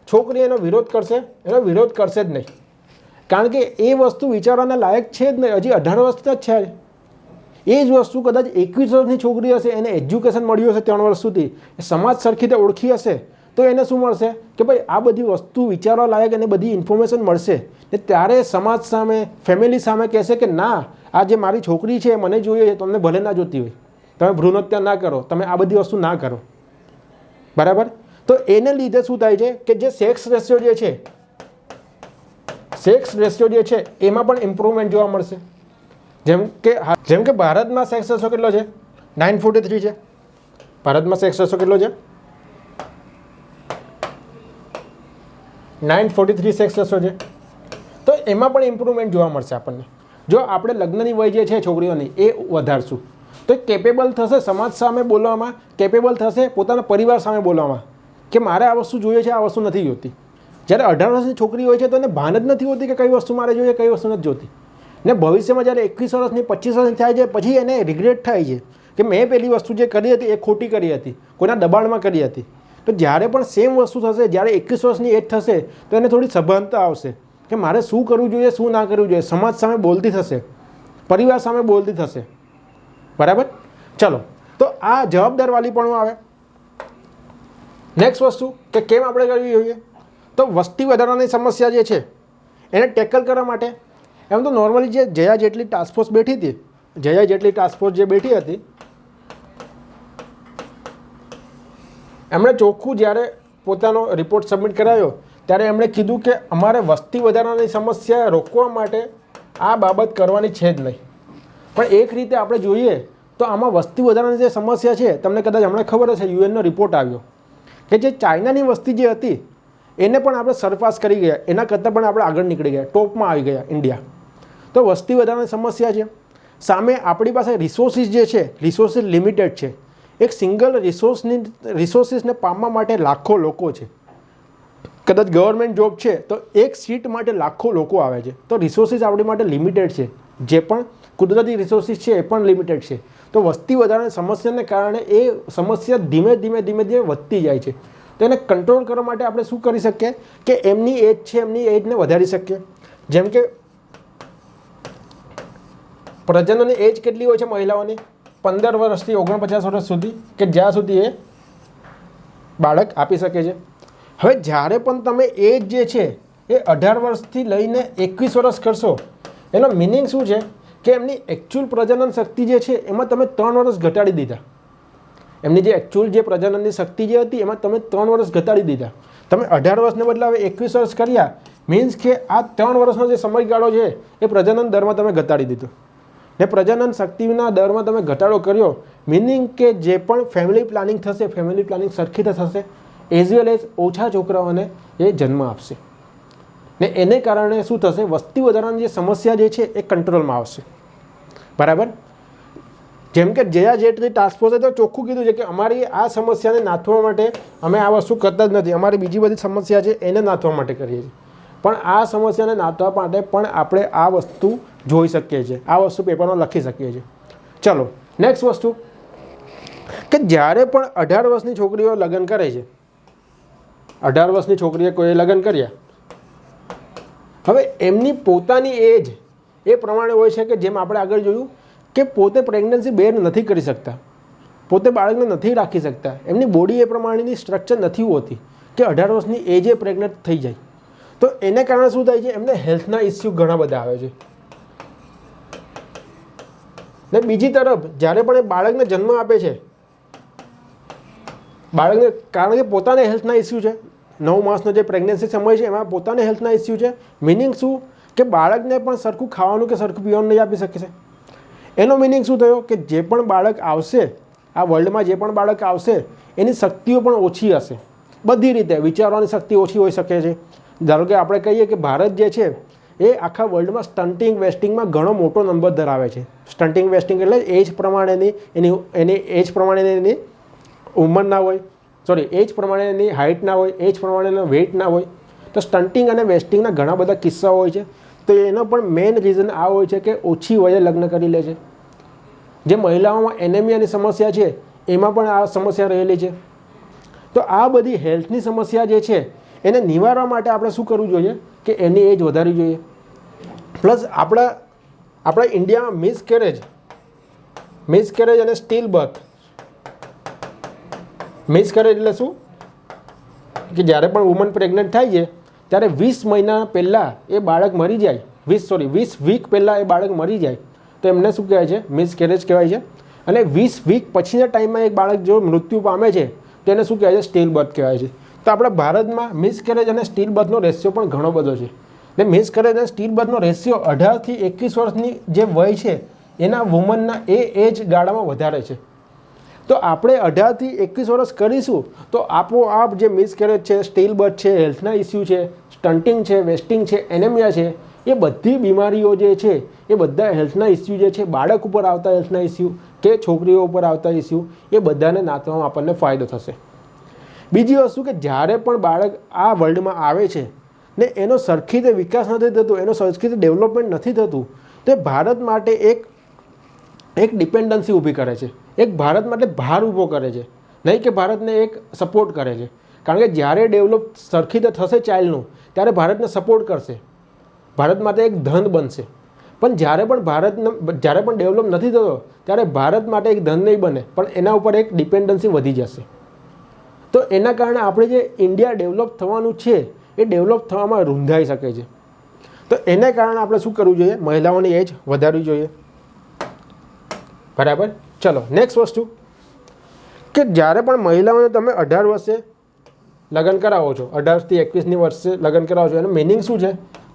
છોકરી એનો વિરોધ કરશે જ નહીં, કારણ કે એ વસ્તુ વિચારવાના લાયક છે જ નહીં. હજી 18 વર્ષના જ છે. એ જ વસ્તુ કદાચ 21 વર્ષની છોકરી હશે, એને એજ્યુકેશન મળ્યું હશે 3 વર્ષ સુધી, એ સમાજ સરખી રીતે ઓળખી હશે, તો એને શું મળશે કે ભાઈ આ બધી વસ્તુ વિચારવા લાયક એને બધી ઇન્ફોર્મેશન મળશે. ને ત્યારે સમાજ સામે, ફેમિલી સામે કહેશે કે ના, આ જે મારી છોકરી છે મને જોઈએ છે, તમને ભલે ના જોતી હોય, તમે ભ્રૂણ હત્યા ના કરો, તમે આ બધી વસ્તુ ના કરો. બરાબર? તો એને લીધે શું થાય છે કે જે સેક્સ રેશિયો જે છે એમાં પણ ઇમ્પ્રુવમેન્ટ જોવા મળશે. જેમ કે ભારતમાં સેક્સ રેશિયો કેટલો છે? 9:43 છે. ભારતમાં સેક્સ રેશિયો કેટલો છે? 9:43 સેક્સ રેશિયો છે. તો એમાં પણ ઇમ્પ્રુવમેન્ટ જોવા મળશે આપણને. જો આપણે લગ્નની વય જે છે છોકરીઓની એ વધારશું તો એ કેપેબલ થશે સમાજ સામે બોલવામાં, કેપેબલ થશે પોતાના પરિવાર સામે બોલવામાં કે મારે આ વસ્તુ જોઈએ છે, આ વસ્તુ નથી જોતી. જ્યારે 18 વર્ષની છોકરી હોય છે તો એને ભાન જ નથી હોતી કે કઈ વસ્તુ મારે જોઈએ, કઈ વસ્તુ નથી જોતી. ને ભવિષ્યમાં જ્યારે 21 વર્ષની, 25 વર્ષની થાય છે પછી એને રિગ્રેટ થાય છે કે મેં પેલી વસ્તુ જે કરી હતી એ ખોટી કરી હતી, કોઈના દબાણમાં કરી હતી. તો જ્યારે પણ સેમ વસ્તુ થશે, જ્યારે 21 વર્ષની એજ થશે તો એને થોડી સભાનતા આવશે કે મારે શું કરવું જોઈએ, શું ના કરવું જોઈએ. સમાજ સામે બોલતી થશે, પરિવાર સામે બોલતી થશે. બરાબર? ચલો, તો આ જવાબદારવાળી પણ આવે. નેક્સ્ટ વસ્તુ કે કેમ આપણે કરવી જોઈએ, તો વસ્તી વધારાની સમસ્યા જે છે એને ટેકલ કરવા માટે એમ તો નોર્મલી જે જયા જેટલી ટાસ્કફોર્સ બેઠી હતી, જયા જેટલી ટાસ્કફોર્સ જે બેઠી હતી, એમણે ચોખ્ખું જ્યારે પોતાનો રિપોર્ટ સબમિટ કરાયો ત્યારે એમણે કીધું કે અમારે વસ્તી વધારાની સમસ્યા રોકવા માટે આ બાબત કરવાની છે જ નહીં. પણ એક રીતે આપણે જોઈએ તો આમાં વસ્તી વધારાની જે સમસ્યા છે, તમને કદાચ હમણાં ખબર હશે યુએનનો રિપોર્ટ આવ્યો કે જે ચાઇનાની વસ્તી જે હતી એને પણ આપણે સરપાસ કરી ગયા, એના કરતાં પણ આપણે આગળ નીકળી ગયા, ટોપમાં આવી ગયા ઇન્ડિયા. તો વસ્તી વધારાની સમસ્યા છે. સામે આપણી પાસે રિસોર્સિસ જે છે, રિસોર્સિસ લિમિટેડ છે. એક સિંગલ રિસોર્સિસને પામવા માટે લાખો લોકો છે. કદાચ ગવર્મેન્ટ જોબ છે તો એક સીટ માટે લાખો લોકો આવે છે. તો રિસોર્સિસ આપણી માટે લિમિટેડ છે. જે પણ કુદરતી રિસોર્સિસ છે એ પણ લિમિટેડ છે. તો વસ્તી વધારાની સમસ્યાને કારણે એ સમસ્યા ધીમે ધીમે વધતી જાય છે. તો એને કંટ્રોલ કરવા માટે આપણે શું કરી શકીએ કે એમની એજ છે, એમની એજને વધારી શકીએ. જેમ કે પ્રજનનની એજ કેટલી હોય છે મહિલાઓની? 15 વર્ષથી 49 વર્ષ સુધી, કે જ્યાં સુધી એ બાળક આપી શકે છે. હવે જ્યારે પણ તમે એજ જે છે એ 18 વર્ષથી લઈને 21 વર્ષ કરશો, એનો મિનિંગ શું છે કે એમની એકચ્યુઅલ પ્રજનન શક્તિ જે છે એમાં તમે 3 વર્ષ ઘટાડી દીધા. એમની જે એકચ્યુઅલ જે પ્રજનનની શક્તિ જે હતી એમાં તમે 3 વર્ષ ઘટાડી દીધા. તમે 18 વર્ષને બદલે હવે 21 વર્ષ કર્યા, મીન્સ કે આ 3 વર્ષનો જે સમયગાળો છે એ પ્રજનન દરમાં તમે ઘટાડી દીધો. ને પ્રજનન શક્તિના દરમાં તમે ઘટાડો કર્યો, મિનિંગ કે જે પણ ફેમિલી પ્લાનિંગ થશે, ફેમિલી પ્લાનિંગ સરખી રીતે થશે, એઝ વેલ એઝ ઓછા છોકરાઓને એ જન્મ આપશે. ને એને કારણે શું થશે? વસ્તી વધારાની જે સમસ્યા જે છે એ કંટ્રોલમાં આવશે. બરાબર? જેમ કે જયા જેટલી ટાસ્ક ફોર્સે તો ચોખ્ખું કીધું છે કે અમારી આ સમસ્યાને નાથવા માટે અમે આ વસ્તુ કરતા જ નથી, અમારી બીજી બધી સમસ્યા છે એને નાથવા માટે કરીએ છીએ. પણ આ સમસ્યાને નાથવા માટે પણ આપણે આ વસ્તુ જોઈ શકીએ છીએ, આ વસ્તુ પેપરમાં લખી શકીએ છીએ. ચલો નેક્સ્ટ વસ્તુ, કે જ્યારે પણ 18 વર્ષની છોકરીઓ લગ્ન કરે છે, 18 વર્ષની છોકરીએ કોઈ લગ્ન કર્યા, હવે એમની પોતાની એજ એ પ્રમાણે હોય છે કે જેમ આપણે આગળ જોયું કે પોતે પ્રેગ્નન્સી બેર નથી કરી શકતા, પોતે બાળકને નથી રાખી શકતા, એમની બોડી એ પ્રમાણેની સ્ટ્રક્ચર નથી હોતી કે 18 વર્ષની એજે પ્રેગ્નન્ટ થઈ જાય. તો એને કારણે શું થાય છે? એમને હેલ્થના ઇસ્યુ ઘણા બધા આવે છે. ને બીજી તરફ જ્યારે પણ એ બાળકને જન્મ આપે છે, બાળકને કારણ કે પોતાને હેલ્થના ઇસ્યુ છે, 9 માસનો જે પ્રેગ્નન્સી સમય છે એમાં પોતાને હેલ્થના ઇસ્યુ છે. મિનિંગ શું કે બાળકને પણ સરખું ખાવાનું કે સરખું પીવાનું નહીં આપી શકે છે. એનો મિનિંગ શું થયો કે જે પણ બાળક આવશે, આ વર્લ્ડમાં જે પણ બાળક આવશે એની શક્તિઓ પણ ઓછી હશે. બધી રીતે વિચારવાની શક્તિ ઓછી હોઈ શકે છે. ધારો કે આપણે કહીએ કે ભારત જે છે એ આખા વર્લ્ડમાં સ્ટન્ટિંગ વેસ્ટિંગમાં ઘણો મોટો નંબર ધરાવે છે. સ્ટન્ટિંગ વેસ્ટિંગ એટલે એજ પ્રમાણેની એની એજ પ્રમાણેની એની ઉંમર ના હોય, સોરી એજ પ્રમાણે એની હાઇટ ના હોય, એજ પ્રમાણેનો વેઇટ ના હોય. તો સ્ટન્ટિંગ અને વેસ્ટિંગના ઘણા બધા કિસ્સાઓ હોય છે. તો એનો પણ મેઇન રીઝન આ હોય છે કે ઓછી વયે લગ્ન કરી લે છે. જે મહિલાઓમાં એનેમિયાની સમસ્યા છે એમાં પણ આ સમસ્યા રહેલી છે. તો આ બધી હેલ્થની સમસ્યા જે છે એને નિવારવા માટે આપણે શું કરવું જોઈએ કે એની એજ વધારવી જોઈએ. પ્લસ આપણા ઇન્ડિયામાં મિસકેરેજ અને સ્ટીલ બર્થ. મિસકેરેજ એટલે શું કે જ્યારે પણ વુમન પ્રેગ્નન્ટ થાય છે ત્યારે 20 મહિના પહેલાં એ બાળક મરી જાય, 20 વીક પહેલાં એ બાળક મરી જાય તો એમને શું કહેવાય છે? મિસકેરેજ કહેવાય છે. અને 20 વીક પછીના ટાઈમમાં એક બાળક જો મૃત્યુ પામે છે તો એને શું કહેવાય છે? સ્ટીલ બર્થ કહેવાય છે. તો આપણા ભારતમાં મિસકેરેજ અને સ્ટીલ બર્થનો રેશિયો પણ ઘણો બધો છે. ને મિસકેરેજ અને સ્ટીલ બર્થનો રેશિયો 18 થી 21 વર્ષની જે વય છે એના વુમનના એ એજ ગાળામાં વધારે છે. તો આપણે 18 થી 21 વર્ષ કરીશું તો આપોઆપ જે મિસકેરેજ છે, સ્ટીલ બર્થ છે, હેલ્થના ઇસ્યુ છે, સ્ટન્ટિંગ છે, વેસ્ટિંગ છે, એનેમિયા છે, એ બધી બીમારીઓ જે છે એ બધા હેલ્થના ઇસ્યુ જે છે, બાળક ઉપર આવતા હેલ્થના ઇસ્યુ કે છોકરીઓ ઉપર આવતા ઇસ્યુ, એ બધાને નાથવામાં આપણને ફાયદો થશે. બીજી વસ્તુ કે જ્યારે પણ બાળક આ વર્લ્ડમાં આવે છે ને એનો સરખી રીતે વિકાસ નથી થતો, એનો સરખી રીતે ડેવલપમેન્ટ નથી થતું, તો ભારત માટે એક ડિપેન્ડન્સી ઊભી કરે છે, એક ભારત માટે ભાર ઊભો કરે છે, નહીં કે ભારતને એક સપોર્ટ કરે છે. કારણ કે જ્યારે ડેવલપ સરખી રીતે થશે ચાઇલ્ડનું ત્યારે ભારતને સપોર્ટ કરશે, ભારત માટે એક ધન બનશે. પણ જ્યારે પણ ડેવલપ નથી થતો ત્યારે ભારત માટે એક ધન નહીં બને, પણ એના ઉપર એક ડિપેન્ડન્સી વધી જશે. તો એના કારણે આપણે જે ઇન્ડિયા ડેવલપ થવાનું છે એ ડેવલપ થવામાં રૂંધાઈ શકે છે. તો એને કારણે આપણે શું કરવું જોઈએ? મહિલાઓની એજ વધારવી જોઈએ. બરાબર? ચલો નેક્સ્ટ વસ્તુ, કે જ્યારે પણ મહિલાઓને તમે 18 વર્ષે લગ્ન કરાવો છો, 18 થી 21ની વર્ષે લગ્ન કરાવો છો, એનું મિનિંગ શું છે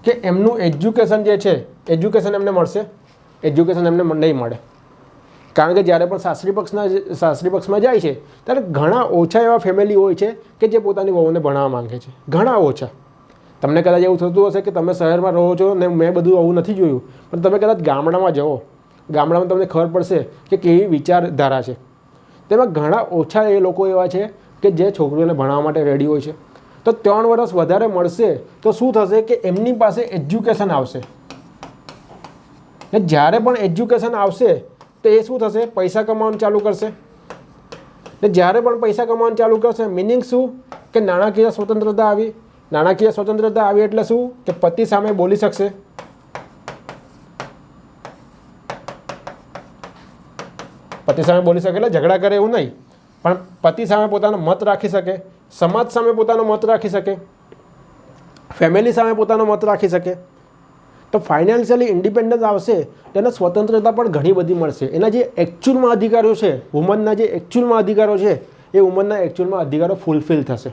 કે એમનું એજ્યુકેશન જે છે, એજ્યુકેશન એમને મળશે? એજ્યુકેશન એમને નહીં મળે. કારણ કે જ્યારે પણ સાસરી પક્ષમાં જાય છે ત્યારે ઘણા ઓછા એવા ફેમિલી હોય છે કે જે પોતાની વહુને ભણાવવા માંગે છે, ઘણા ઓછા. તમને કદાચ એવું થતું હશે કે તમે શહેરમાં રહો છો ને મેં બધું આવું નથી જોયું, પણ તમે કદાચ ગામડામાં જાઓ, ગામડામાં તમને ખબર પડશે કે કેવી વિચારધારા છે. તેમાં ઘણા ઓછા એ લોકો એવા છે કે જે છોકરીઓને ભણાવવા માટે રેડી હોય છે. તો 3 વર્ષ વધારે મળશે તો શું થશે કે એમની પાસે એજ્યુકેશન આવશે, ને જ્યારે પણ એજ્યુકેશન આવશે તો એ શું થશે, પૈસા કમાવાનું ચાલુ કરશે. ને જ્યારે પણ પૈસા કમાવાનું ચાલુ કરશે મિનિંગ શું કે નાણાકીય સ્વતંત્રતા આવી. નાણાકીય સ્વતંત્રતા આવી એટલે શું કે પતિ સામે બોલી શકશે, પતિ સામે બોલી શકે એટલે ઝઘડા કરે એવું નહીં, પણ પતિ સામે પોતાનો મત રાખી શકે, સમાજ સામે પોતાનો મત રાખી શકે, ફેમિલી સામે પોતાનો મત રાખી શકે. તો ફાઇનાન્શિયલી ઇન્ડિપેન્ડન્સ આવશે તેને સ્વતંત્રતા પણ ઘણી બધી મળશે. એના જે એકચ્યુઅલમાં અધિકારો છે, વુમનના જે એકચ્યુઅલમાં અધિકારો છે એ વુમનના એકચ્યુઅલમાં અધિકારો ફૂલફિલ થશે.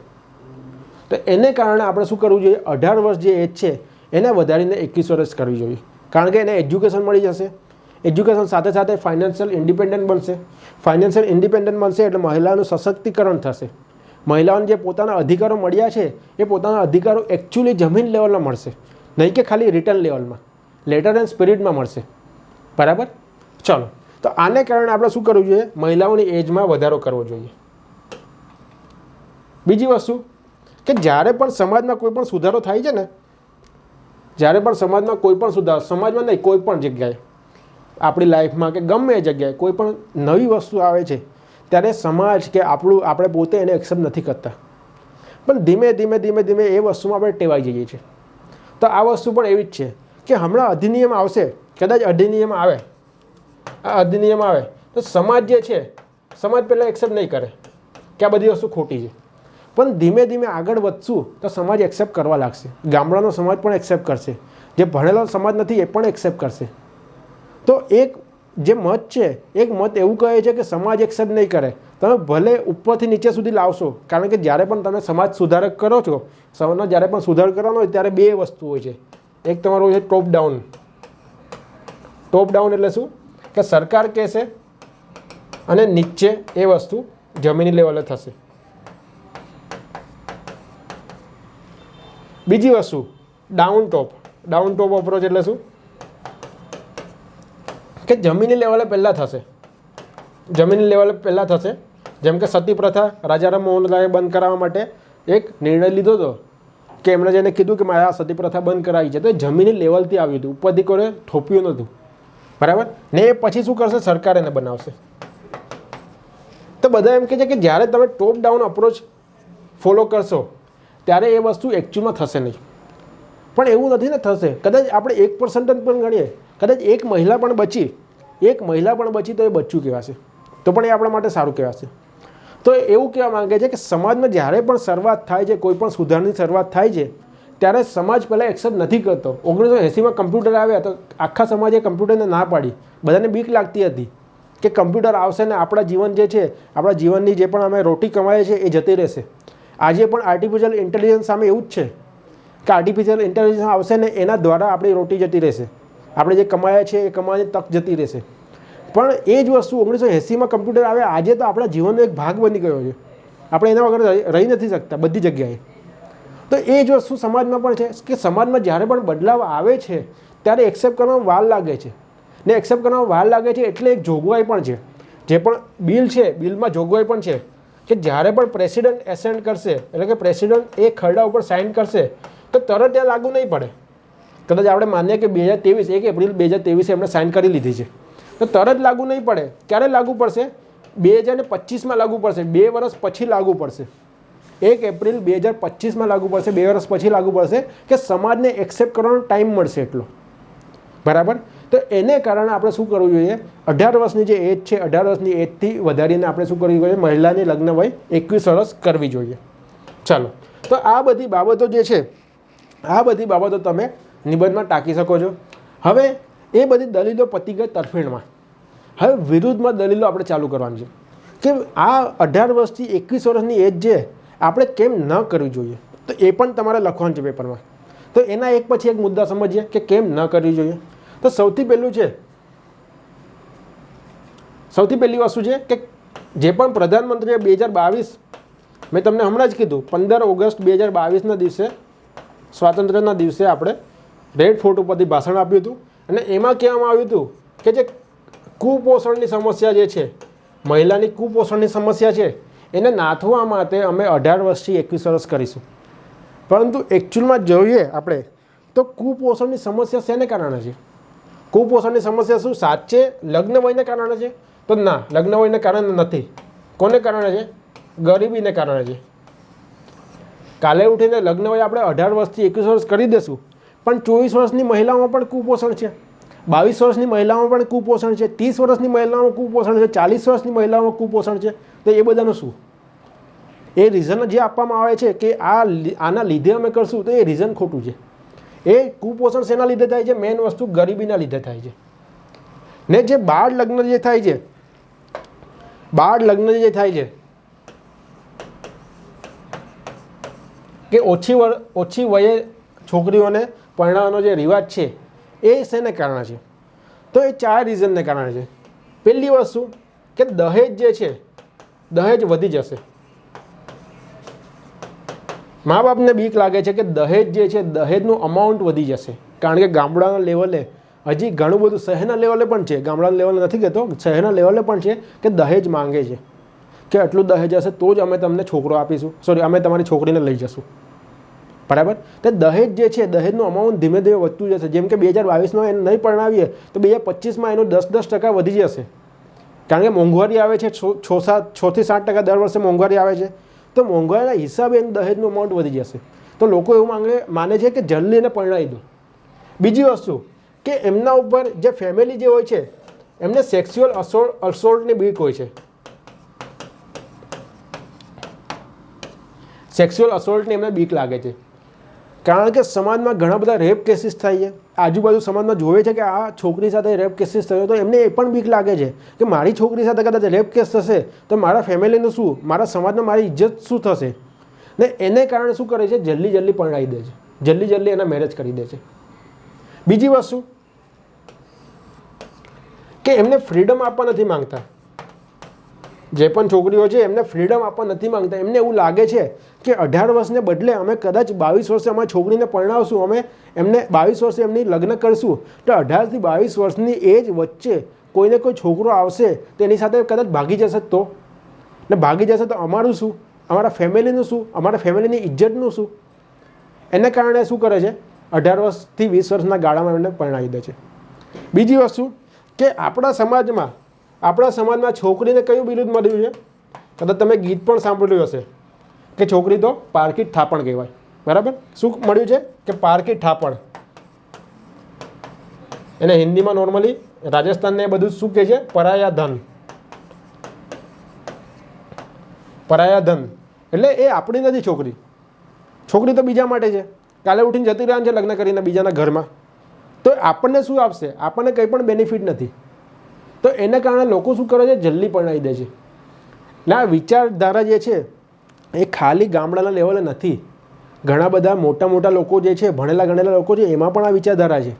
તો એને કારણે આપણે શું કરવું જોઈએ, 18 વર્ષ જે એજ છે એને વધારીને 21 વર્ષ કરવી જોઈએ. કારણ કે એને એજ્યુકેશન મળી જશે, એજ્યુકેશન સાથે સાથે ફાઇનાન્શિયલ ઇન્ડિપેન્ડન્ટ બનશે. ફાઇનાન્શિયલ ઇન્ડિપેન્ડન્ટ બનશે એટલે મહિલાનું સશક્તિકરણ થશે. મહિલાઓને જે પોતાના અધિકારો મળ્યા છે એ પોતાના અધિકારો એકચ્યુઅલી જમીન લેવલમાં મળશે, નહીં કે ખાલી રિટર્ન લેવલમાં, લેટર એન્ડ સ્પિરિટમાં મળશે. બરાબર? ચલો, તો આને કારણે આપણે શું કરવું જોઈએ, મહિલાઓની એજમાં વધારો કરવો જોઈએ. બીજી વસ્તુ કે જ્યારે પણ સમાજમાં કોઈ પણ સુધારો થાય છે ને, જ્યારે પણ સમાજમાં કોઈ પણ સુધારો, સમાજમાં નહીં કોઈ પણ જગ્યાએ આપણી લાઈફમાં કે ગમે એ જગ્યાએ કોઈ પણ નવી વસ્તુ આવે છે ત્યારે સમાજ કે આપણે પોતે એને એક્સેપ્ટ નથી કરતા, પણ ધીમે ધીમે એ વસ્તુમાં આપણે ટેવાઈ જઈએ છીએ. તો આ વસ્તુ પણ એવી જ છે કે હમણાં અધિનિયમ આવશે, કદાચ અધિનિયમ આવે, આ અધિનિયમ આવે તો સમાજ જે છે, સમાજ પહેલાં એક્સેપ્ટ નહીં કરે કે આ બધી વસ્તુ ખોટી છે, પણ ધીમે ધીમે આગળ વધશું તો સમાજ એક્સેપ્ટ કરવા લાગશે. ગામડાનો સમાજ પણ એક્સેપ્ટ કરશે, જે ભણેલો સમાજ નથી એ પણ એક્સેપ્ટ કરશે. તો એક જે મત છે, એક મત એવું કહે છે કે સમાજ એક્સેપ્ટ નહીં કરે, તમે ભલે ઉપરથી નીચે સુધી લાવશો, કારણ કે જ્યારે પણ તમે સમાજ સુધારક કરો છો, સમાજનો જ્યારે પણ સુધાર કરવાનો હોય ત્યારે 2 વસ્તુ હોય છે. એક તમારું હોય છે ટોપ ડાઉન. ટોપ ડાઉન એટલે શું કે સરકાર કહેશે અને નીચે એ વસ્તુ જમીની લેવલે થશે. બીજી વસ્તુ ડાઉન ટોપ અપ્રોચ એટલે શું કે જમીની લેવલે પહેલાં થશે, જમીની લેવલે પહેલાં થશે. જેમ કે સતી પ્રથા રાજા રામ મોહન રાયે બંધ કરાવવા માટે એક નિર્ણય લીધો હતો કે એમણે જેને કીધું કે મારે આ સતી પ્રથા બંધ કરાવી છે, તો એ જમીની લેવલથી આવ્યું હતું, ઉપરથી કોઈ થોપ્યું નહોતું. બરાબર ને? એ પછી શું કરશે, સરકાર એને બનાવશે. તો બધા એમ કહે છે કે જ્યારે તમે ટોપ ડાઉન અપ્રોચ ફોલો કરશો ત્યારે એ વસ્તુ એકચ્યુઅલમાં થશે નહીં, પણ એવું નથી ને થશે. કદાચ આપણે 1% પણ ગણીએ, કદાચ એક મહિલા પણ બચી તો એ બચ્ચું કહેવાશે, તો પણ એ આપણા માટે સારું કહેવાશે. તો એવું કહેવા માંગે છે કે સમાજમાં જ્યારે પણ શરૂઆત થાય છે, કોઈ પણ સુધારની શરૂઆત થાય છે ત્યારે સમાજ પહેલાં એક્સેપ્ટ નથી કરતો. 1980માં કમ્પ્યુટર આવ્યા તો આખા સમાજે કમ્પ્યુટરને ના પાડી, બધાને બીક લાગતી હતી કે કમ્પ્યુટર આવશે ને આપણા જીવન જે છે, આપણા જીવનની જે પણ અમે રોટી કમાઈએ છીએ એ જતી રહેશે. આજે પણ આર્ટિફિશિયલ ઇન્ટેલિજન્સ સામે એવું જ છે કે આર્ટિફિશિયલ ઇન્ટેલિજન્સ આવશે ને એના દ્વારા આપણી રોટી જતી રહેશે, આપણે જે કમાયા છે એ કમાવાની તક જતી રહેશે. પણ એ જ વસ્તુ 1980માં કમ્પ્યુટર આવ્યા, આજે તો આપણા જીવનનો એક ભાગ બની ગયો છે, આપણે એના વગર રહી નથી શકતા બધી જગ્યાએ. તો એ જ વસ્તુ સમાજમાં પણ છે કે સમાજમાં જ્યારે પણ બદલાવ આવે છે ત્યારે એક્સેપ્ટ કરવામાં વાર લાગે છે, ને એક્સેપ્ટ કરવામાં વાર લાગે છે એટલે એક જોગવાઈ પણ છે. જે પણ બિલ છે, બિલમાં જોગવાઈ પણ છે કે જ્યારે પણ પ્રેસિડન્ટ એસેન્ટ કરશે, એટલે કે પ્રેસિડન્ટ એ ખરડા ઉપર સાઇન કરશે તો તરત ત્યાં લાગુ નહીં પડે. કદાચ આપણે માનીએ કે 2023 1 એપ્રિલ 2023 એમણે સાઇન કરી લીધી છે તો તરત લાગુ નહીં પડે. ક્યારે લાગુ પડશે? 2025માં લાગુ પડશે, 2 વર્ષ પછી લાગુ પડશે. 1 એપ્રિલ 2025માં લાગુ પડશે, 2 વર્ષ પછી લાગુ પડશે કે સમાજને એક્સેપ્ટ કરવાનો ટાઈમ મળશે એટલો. બરાબર? તો એને કારણે આપણે શું કરવું જોઈએ, 18 વર્ષની જે એજ છે, 18 વર્ષની એજથી વધારીને આપણે શું કરવું જોઈએ, મહિલાની લગ્ન વય 21 વર્ષ કરવી જોઈએ. ચાલો, તો આ બધી બાબતો જે છે, આ બધી બાબતો તમે નિબંધમાં ટાંકી શકો છો. હવે એ બધી દલીલો પતી ગઈ તરફેણમાં, હવે વિરુદ્ધમાં દલીલો આપણે ચાલુ કરવાની છે કે આ 18 વર્ષથી 21 વર્ષની એજ જે આપણે કેમ ન કરવી જોઈએ, તો એ પણ તમારે લખવાનું છે પેપરમાં. તો એના એક પછી એક મુદ્દા સમજીએ કે કેમ ન કરવી જોઈએ. તો સૌથી પહેલું છે સૌથી પહેલી વસ્તુ છે કે જે પણ પ્રધાનમંત્રીએ 2022, મેં તમને હમણાં જ કીધું 15 ઓગસ્ટ 2022ના દિવસે, સ્વાતંત્ર્યના દિવસે આપણે રેડ ફોર્ટ ઉપરથી ભાષણ આપ્યું હતું અને એમાં કહેવામાં આવ્યું હતું કે જે કુપોષણની સમસ્યા જે છે, મહિલાની કુપોષણની સમસ્યા છે, એને નાથવા માટે અમે 18 વર્ષથી 21 વર્ષ કરીશું. પરંતુ એકચ્યુઅલમાં જોઈએ આપણે તો કુપોષણની સમસ્યા શેને કારણે છે? કુપોષણની સમસ્યા શું સાચે લગ્ન વયને કારણે છે? તો ના, લગ્ન વયને કારણે નથી. કોને કારણે છે? ગરીબીને કારણે છે. કાલે ઉઠીને લગ્ન વય આપણે 18 વર્ષથી 21 વર્ષ કરી દઈશું, પણ 24 વર્ષની મહિલાઓમાં પણ કુપોષણ છે, 22 વર્ષની મહિલાઓમાં પણ કુપોષણ છે, 30 વર્ષની મહિલાઓમાં કુપોષણ છે, 40 વર્ષની મહિલાઓમાં કુપોષણ છે. તો એ બધાનું શું? એ રીઝન જે આપવામાં આવે છે કે આના લીધે અમે કરશું, તો એ રીઝન ખોટું છે. એ કુપોષણ શેના લીધે થાય છે? મેઇન વસ્તુ ગરીબીના લીધે થાય છે. ને જે બાળ લગ્ન જે થાય છે, બાળ લગ્ન જે થાય છે કે ઓછી વયે છોકરીઓને પરણાવવાનો જે રિવાજ છે એ શેને કારણે છે? તો એ 4 રીઝનને કારણે છે. પહેલી વસ્તુ કે દહેજ જે છે, દહેજ વધી જશે. મા બાપને બીક લાગે છે કે દહેજ જે છે, દહેજનું અમાઉન્ટ વધી જશે. કારણ કે ગામડાના લેવલે હજી ઘણું બધું, શહેરના લેવલે પણ છે, ગામડાના લેવલે નથી કહેતો, શહેરના લેવલે પણ છે કે દહેજ માંગે છે કે આટલું દહેજ હશે તો જ અમે તમને છોકરો આપીશું, સોરી અમે તમારી છોકરીને લઈ જશું. બરાબર? તો દહેજ જે છે, દહેજનું અમાઉન્ટ ધીમે ધીમે વધતું જશે. જેમ કે 2022માં એને નહીં પરણાવીએ તો 2025માં એનું 10% વધી જશે. કારણ કે મોંઘવારી આવે છે, 6 થી 7% દર વર્ષે મોંઘવારી આવે છે. તો મોંઘવારીના હિસાબે એનું દહેજનું અમાઉન્ટ વધી જશે. તો લોકો એવું માને છે કે જલ્દી એને પરણાવી દો. બીજી વસ્તુ કે એમના ઉપર જે ફેમિલી જે હોય છે એમને સેક્સ્યુઅલ અસોલ્ટની બીક હોય છે. સેક્સ્યુઅલ અસોલ્ટની એમને બીક લાગે છે. કારણ કે સમાજમાં ઘણા બધા રેપ કેસીસ થાય છે. આજુબાજુ સમાજમાં જોવે છે કે આ છોકરી સાથે રેપ કેસીસ થયો, તો એમને એ પણ બીક લાગે છે કે મારી છોકરી સાથે કદાચ રેપ કેસ થશે તો મારા ફેમિલીનું શું, મારા સમાજમાં મારી ઇજ્જત શું થશે? ને એને કારણે શું કરે છે? જલ્દી પરણાવી દે છે, જલ્દી એના મેરેજ કરી દે છે. બીજી વસ્તુ કે એમને ફ્રીડમ આપવા નથી માંગતા. જે પણ છોકરીઓ છે એમને ફ્રીડમ આપવા નથી માંગતા. એમને એવું લાગે છે કે 18 વર્ષને બદલે અમે કદાચ 22 વર્ષે અમારી છોકરીને પરણાવશું, અમે એમને 22 વર્ષે એમની લગ્ન કરશું, તો 18 થી 22 વર્ષની એજ વચ્ચે કોઈને કોઈ છોકરો આવશે તો એની સાથે કદાચ ભાગી જશે તો, ને ભાગી જશે તો અમારું શું, અમારા ફેમિલીનું શું, અમારા ફેમિલીની ઇજ્જતનું શું? એને કારણે શું કરે છે? 18 વર્ષથી 20 વર્ષના ગાળામાં એમને પરણાવી દે છે. બીજી વસ્તુ કે આપણા સમાજમાં છોકરીને કયું બિરુદ મળ્યું છે? કદાચ તમે ગીત પણ સાંભળ્યું હશે કે છોકરી તો પારકી ઠાપણ કહેવાય. બરાબર? શું મળ્યું છે? કે પારકી ઠાપણ. એને હિન્દીમાં નોર્મલી રાજસ્થાનને એ બધું શું કહે છે? પરાયા ધન. પરાયા ધન એટલે એ આપણી નથી છોકરી. છોકરી તો બીજા માટે છે. કાલે ઉઠીને જતી રહ્યા છે લગ્ન કરીને બીજાના ઘરમાં, તો આપણને શું આપશે? આપણને કંઈ પણ બેનિફિટ નથી. તો એને કારણે લોકો શું કરે છે? જલ્દી પરણાવી દે છે. ના, વિચારધારા જે છે એ ખાલી ગામડાના લેવલે નથી. ઘણા બધા મોટા મોટા લોકો જે છે, ભણેલા ગણેલા લોકો છે, એમાં પણ આ વિચારધારા છે.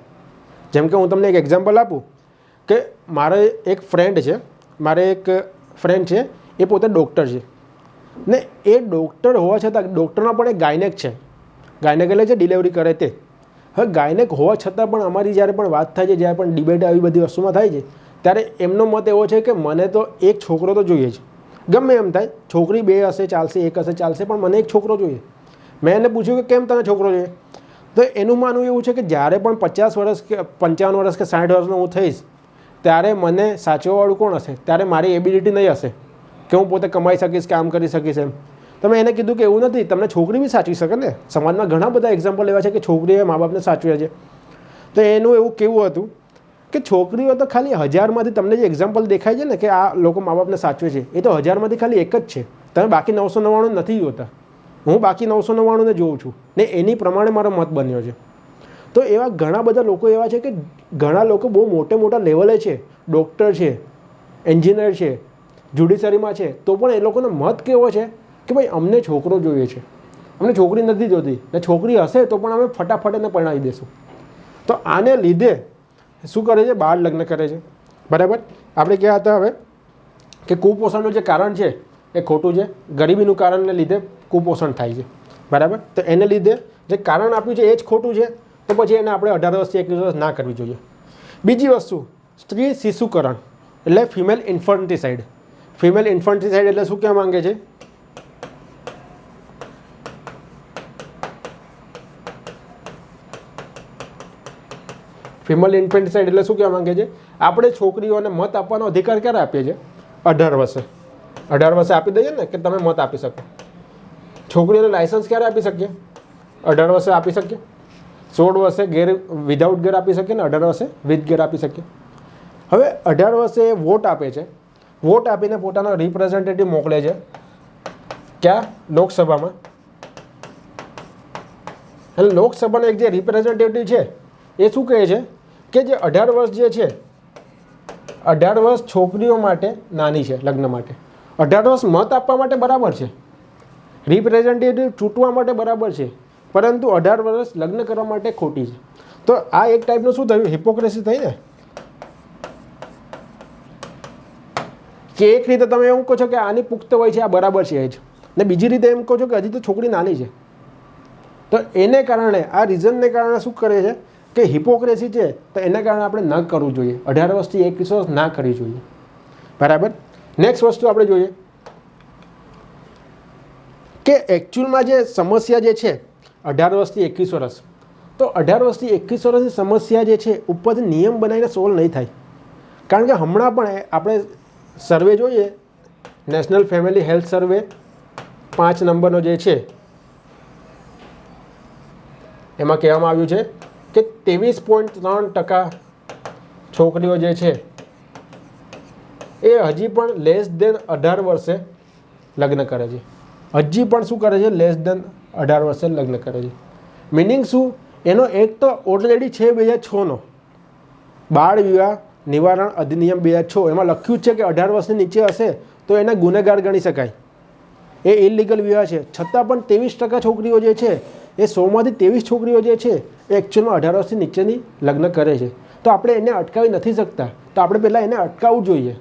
જેમ કે હું તમને એક એક્ઝામ્પલ આપું કે મારે એક ફ્રેન્ડ છે, એ પોતે ડૉક્ટર છે ને એ ડૉક્ટર હોવા છતાં, ડૉક્ટરના પણ એક ગાયનેક છે. ગાયનેક એટલે જે ડિલિવરી કરે તે. હવે ગાયનેક હોવા છતાં પણ અમારી જ્યારે પણ વાત થાય છે, જ્યારે પણ ડિબેટ આવી બધી વસ્તુમાં થાય છે, ત્યારે એમનો મત એવો છે કે મને તો એક છોકરો તો જોઈએ જ. ગમે એમ થાય, છોકરી 2 હશે ચાલશે, 1 હશે ચાલશે, પણ મને એક છોકરો જોઈએ. મેં એને પૂછ્યું કે કેમ તને છોકરો જોઈએ? તો એનું માનવું એવું છે કે જ્યારે પણ 50 વર્ષ કે 55 વર્ષ કે 60 વર્ષનો હું થઈશ ત્યારે મને સાચવવાવાળું કોણ હશે? ત્યારે મારી એબિલિટી નહીં હશે કે હું પોતે કમાઈ શકીશ, કામ કરી શકીશ એમ. તો મેં એને કીધું કે એવું નથી, તમને છોકરી બી સાચવી શકે ને. સમાજમાં ઘણા બધા એક્ઝામ્પલ એવા છે કે છોકરીએ મા બાપને સાચવે છે. તો એનું એવું કેવું હતું કે છોકરીઓ તો ખાલી 1000માંથી તમને જે એક્ઝામ્પલ દેખાય છે ને કે આ લોકો મા બાપને સાચવે છે, એ તો 1000માંથી ખાલી એક જ છે. તમે બાકી 999 નથી જોતા. હું બાકી 999ને જોઉં છું ને એની પ્રમાણે મારો મત બન્યો છે. તો એવા ઘણા બધા લોકો એવા છે કે ઘણા લોકો બહુ મોટા લેવલે છે, ડૉક્ટર છે, એન્જિનિયર છે, જ્યુડિશરીમાં છે, તો પણ એ લોકોનો મત કેવો છે કે ભાઈ અમને છોકરો જોઈએ છે, અમને છોકરી નથી જોતી, ને છોકરી હશે તો પણ અમે ફટાફટ એને પરણાવી દઈશું. તો આને લીધે શું કરે છે? બાળ લગ્ન કરે છે. બરાબર? આપણે ક્યાં હતા હવે? કે કુપોષણનું જે કારણ છે એ ખોટું છે, ગરીબીનું કારણને લીધે કુપોષણ થાય છે, બરાબર. તો એને લીધે જે કારણ આપ્યું છે એ જ ખોટું છે, તો પછી એને આપણે 18 વર્ષથી 21 વર્ષ ના કરવી જોઈએ. બીજી વસ્તુ, સ્ત્રી શિશુકરણ એટલે ફિમેલ ઇન્ફન્ટિસાઇડ. ફિમેલ ઇન્ફન્ટિસાઇડ એટલે શું કહેવા માંગે છે? ફિમેલ ઇન્ફન્ટિસાઇડ એટલે શું કહેવા માંગે છે? આપણે છોકરીઓને મત આપવાનો અધિકાર ક્યારે આપીએ છીએ? 18 વર્ષે. 18 વર્ષે આપી દઈએ ને કે તમે મત આપી શકો. છોકરીઓને લાયસન્સ ક્યારે આપી શકીએ? 18 વર્ષે આપી શકીએ. 16 વર્ષે વિધાઉટ ગેર આપી શકીએ ને 18 વર્ષે વિથ ગેર આપી શકીએ. હવે 18 વર્ષે વોટ આપે છે, વોટ આપીને પોતાનો રિપ્રેઝેન્ટેટિવ મોકલે છે ક્યાં? લોકસભામાં. એટલે લોકસભાનો એક જે રિપ્રેઝેન્ટેટિવ છે એ શું કહે છે કે જે 18 વર્ષ જે છે, 18 વર્ષ છોકરીઓ માટે નાની છે લગ્ન માટે. 18 વર્ષ મત આપવા માટે બરાબર છે, રિપ્રેઝેન્ટેટિવ ચૂંટવા માટે બરાબર છે, પરંતુ 18 વર્ષ લગ્ન કરવા માટે ખોટી છે. તો આ એક ટાઈપનું શું થયું? હિપોક્રેસી થઈ ને. કે એક રીતે તમે એવું કહો છો કે આની પુખ્ત વય છે, આ બરાબર છે એ જ, ને બીજી રીતે એમ કહો છો કે હજી તો છોકરી નાની છે. તો એને કારણે, આ રીઝનને કારણે શું કરે છે કે હિપોક્રેસી છે, તો એના કારણે આપણે ન કરવું જોઈએ. 18 વર્ષથી 21 વર્ષ ના કરવી જોઈએ, બરાબર. નેક્સ્ટ વસ્તુ આપણે જોઈએ કે એકચ્યુઅલમાં જે સમસ્યા જે છે 18 વર્ષથી 21 વર્ષ, તો 18 વર્ષથી 21 વર્ષની સમસ્યા જે છે ઉપરથી નિયમ બનાવીને સોલ્વ નહીં થાય. કારણ કે હમણાં પણ આપણે સર્વે જોઈએ, નેશનલ ફેમિલી હેલ્થ સર્વે 5 નંબરનો જે છે, એમાં કહેવામાં આવ્યું છે કે 23.3% છોકરીઓ જે છે એ હજી પણ લેસ દેન 18 વર્ષે લગ્ન કરે છે. હજી પણ શું કરે છે? લેસ દેન 18 વર્ષે લગ્ન કરે છે. મિનિંગ શું? એનો એક તો ઓલરેડી છે 2006નો બાળ વિવાહ નિવારણ અધિનિયમ 2006, એમાં લખ્યું જ છે કે 18 વર્ષની નીચે હશે તો એને ગુનેગાર ગણી શકાય, એ ઇલીગલ વિવાહ છે. છતાં પણ 23% છોકરીઓ જે છે, એ 100માંથી 23 છોકરીઓ જે છે એ એકચ્યુઅલમાં 18 વર્ષથી નીચેની લગ્ન કરે છે. તો આપણે એને અટકાવી નથી શકતા, તો આપણે પહેલાં એને અટકાવવું જોઈએ.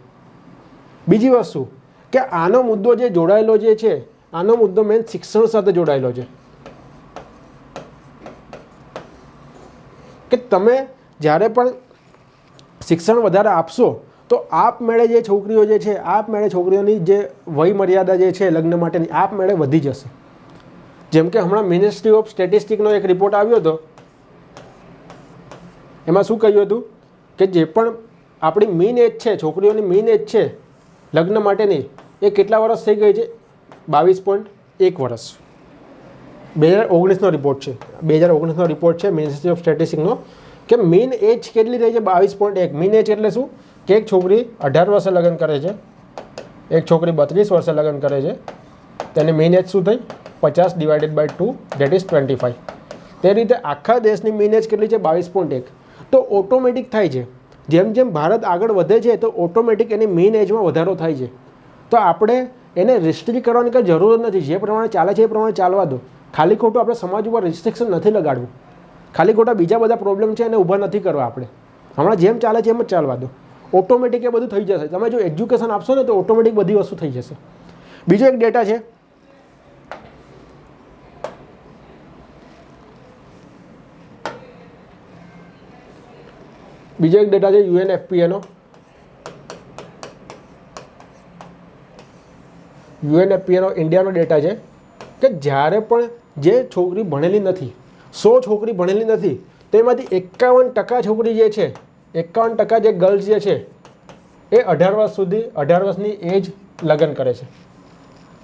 બીજી વસ્તુ કે આનો મુદ્દો જે જોડાયેલો જે છે, આનો મુદ્દો મેન શિક્ષણ સાથે જોડાયેલો છે. કે તમે જ્યારે પણ શિક્ષણ વધારે આપશો તો આપમેળે જે છોકરીઓ જે છે, આપમેળે છોકરીઓની જે વય મર્યાદા જે છે લગ્ન માટેની આપમેળે વધી જશે. જેમ કે હમણાં મિનિસ્ટ્રી ઓફ સ્ટેટિસ્ટિકનો એક રિપોર્ટ આવ્યો હતો, એમાં શું કહ્યું હતું કે જે પણ આપણી મીન એજ છે, છોકરીઓની મીન એજ છે લગ્ન માટેની, એ કેટલા વર્ષ થઈ ગઈ છે? 22.1 વર્ષ. 2019નો રિપોર્ટ છે, 2019નો રિપોર્ટ છે મિનિસ્ટ્રી ઓફ સ્ટેટિસ્ટિકનો, કે મીન એજ કેટલી થઈ છે? 22.1. મીન એજ એટલે શું? કે એક છોકરી 18 વર્ષે લગ્ન કરે છે, એક છોકરી 32 વર્ષે લગ્ન કરે છે, તેની મીન એજ શું થઈ? 50/2 દેટ ઇઝ 25. તે રીતે આખા દેશની મીન એજ કેટલી છે? 22.1. તો ઓટોમેટિક થાય છે, જેમ જેમ ભારત આગળ વધે છે તો ઓટોમેટિક એની મીન એજમાં વધારો થાય છે. તો આપણે એને રિસ્ટ્રિક્ટ કરવાની કંઈ જરૂર નથી, જે પ્રમાણે ચાલે છે એ પ્રમાણે ચાલવા દો. ખાલી ખોટું આપણે સમાજ ઉપર રિસ્ટ્રિક્શન નથી લગાડવું, ખાલી ખોટા બીજા બધા પ્રોબ્લેમ છે એને ઊભા નથી કરવા. આપણે હમણાં જેમ ચાલે છે એમ જ ચાલવા દો, ઓટોમેટિક એ બધું થઈ જશે. તમે જો એજ્યુકેશન આપશો ને તો ઓટોમેટિક બધી વસ્તુ થઈ જશે. બીજો એક ડેટા છે, UNFPA નો. UNFPA ઇન્ડિયાનો ડેટા છે કે જ્યારે પણ જે છોકરી ભણેલી નથી, 100 છોકરી ભણેલી નથી, તેમાંથી 51% છોકરી જે છે, 51% જે ગર્લ્સ જે છે એ 18 વર્ષની એજ લગ્ન કરે છે.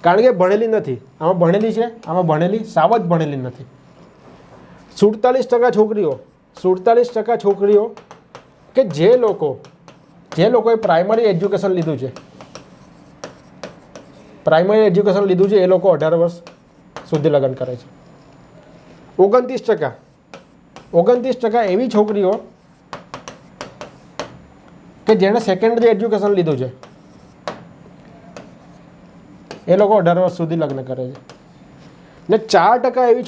કારણ કે ભણેલી નથી. આમાં ભણેલી છે, આમાં ભણેલી સાવ જ ભણેલી નથી. 47% છોકરીઓ કે જે લોકોએ પ્રાઇમરી એજ્યુકેશન લીધું છે, એ લોકો 18 વર્ષ સુધી લગ્ન કરે છે. 29% એવી છોકરીઓ કે જેણે સેકન્ડરી એજ્યુકેશન લીધું છે, એ લોકો 18 વર્ષ સુધી લગ્ન કરે છે. ને 4% એવી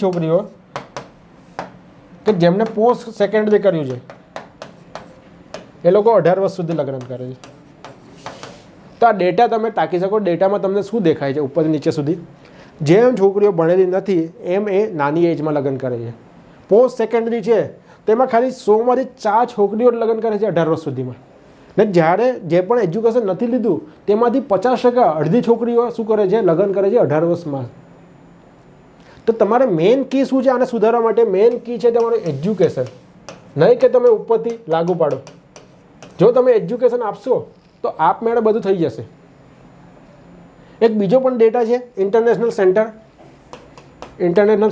છોકરીઓ કે જેમને પોસ્ટ સેકન્ડરી કર્યું છે, એ લોકો 18 વર્ષ સુધી લગ્ન કરે છે. તો આ ડેટા તમે ટાંકી શકો. ડેટામાં તમને શું દેખાય છે ઉપર નીચે સુધી? જેમ છોકરીઓ ભણેલી નથી એમ એ નાની એજમાં લગ્ન કરે છે. પોસ્ટ સેકન્ડરી છે તેમાં ખાલી 100માંથી 4 છોકરીઓ લગ્ન કરે છે 18 વર્ષ સુધીમાં. ને જ્યારે જે પણ એજ્યુકેશન નથી લીધું તેમાંથી 50% અડધી છોકરીઓ શું કરે છે? લગ્ન કરે છે 18 વર્ષમાં. તો તમારે મેઇન કી શું છે આને સુધારવા માટે? મેઇન કી છે તમારું એજ્યુકેશન, નહીં કે તમે ઉપરથી લાગુ પાડો. જો તમે એજ્યુકેશન આપશો તો આપમેળે બધું થઈ જશે. એક બીજો પણ ડેટા છે International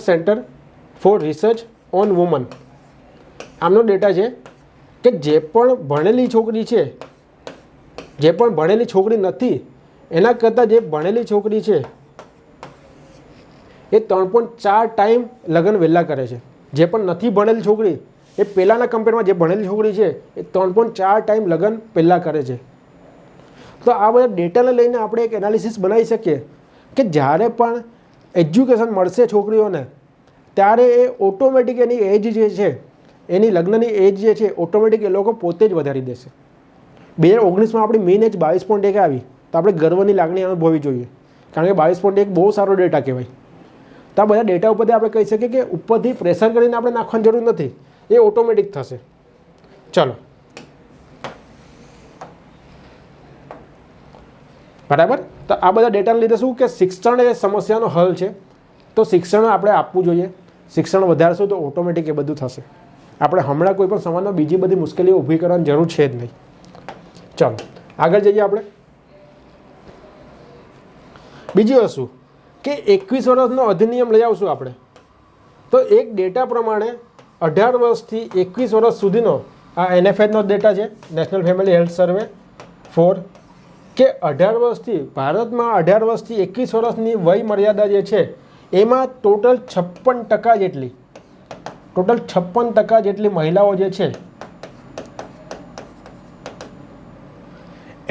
Centre for Research on Women. આમનો ડેટા છે કે જે પણ ભણેલી છોકરી છે, જે પણ ભણેલી છોકરી નથી એના કરતાં જે ભણેલી છોકરી છે એ 3.4 ટાઈમ લગ્ન વહેલા કરે છે. જે પણ નથી ભણેલી છોકરી એ પહેલાંના કમ્પેરમાં જે ભણેલી છોકરી છે એ 3.4 ટાઈમ લગ્ન પહેલાં કરે છે. તો આ બધા ડેટાને લઈને આપણે એક એનાલિસિસ બનાવી શકીએ કે જ્યારે પણ એજ્યુકેશન મળશે છોકરીઓને ત્યારે એ ઓટોમેટિક એની એજ જે છે, એની લગ્નની એજ જે છે ઓટોમેટિક એ લોકો પોતે જ વધારી દેશે. 2019માં આપણી મેઇન એજ 22.1 આવી તો આપણે ગર્વની લાગણી અનુભવવી જોઈએ, કારણ કે 22.1 બહુ સારો ડેટા કહેવાય. તો આ બધા ડેટા ઉપરથી આપણે કહી શકીએ કે ઉપરથી પ્રેશર કરીને આપણે નાખવાની જરૂર નથી, એ ઓટોમેટિક થશે. ચલો, બરાબર. તો આ બધા ડેટાને લીધે શું કે શિક્ષણ એ સમસ્યાનો હલ છે. તો શિક્ષણ આપણે આપવું જોઈએ. શિક્ષણ વધારશું તો ઓટોમેટિક એ બધું થશે. આપણે હમણાં કોઈ પણ સમાજમાં બીજી બધી મુશ્કેલીઓ ઊભી કરવાની જરૂર છે જ નહીં. ચાલો આગળ જઈએ આપણે. બીજી વસ્તુ કે 21 વર્ષનો અધિનિયમ લઈ આવશું આપણે. તો એક ડેટા પ્રમાણે 18 વર્ષથી 21 વર્ષ સુધીનો આ NFHનો ડેટા છે, નેશનલ ફેમિલી હેલ્થ સર્વે ફોર, કે 18 વર્ષથી ભારતમાં 18 વર્ષથી 21 વર્ષની વય મર્યાદા જે છે એમાં ટોટલ 56% જેટલી મહિલાઓ જે છે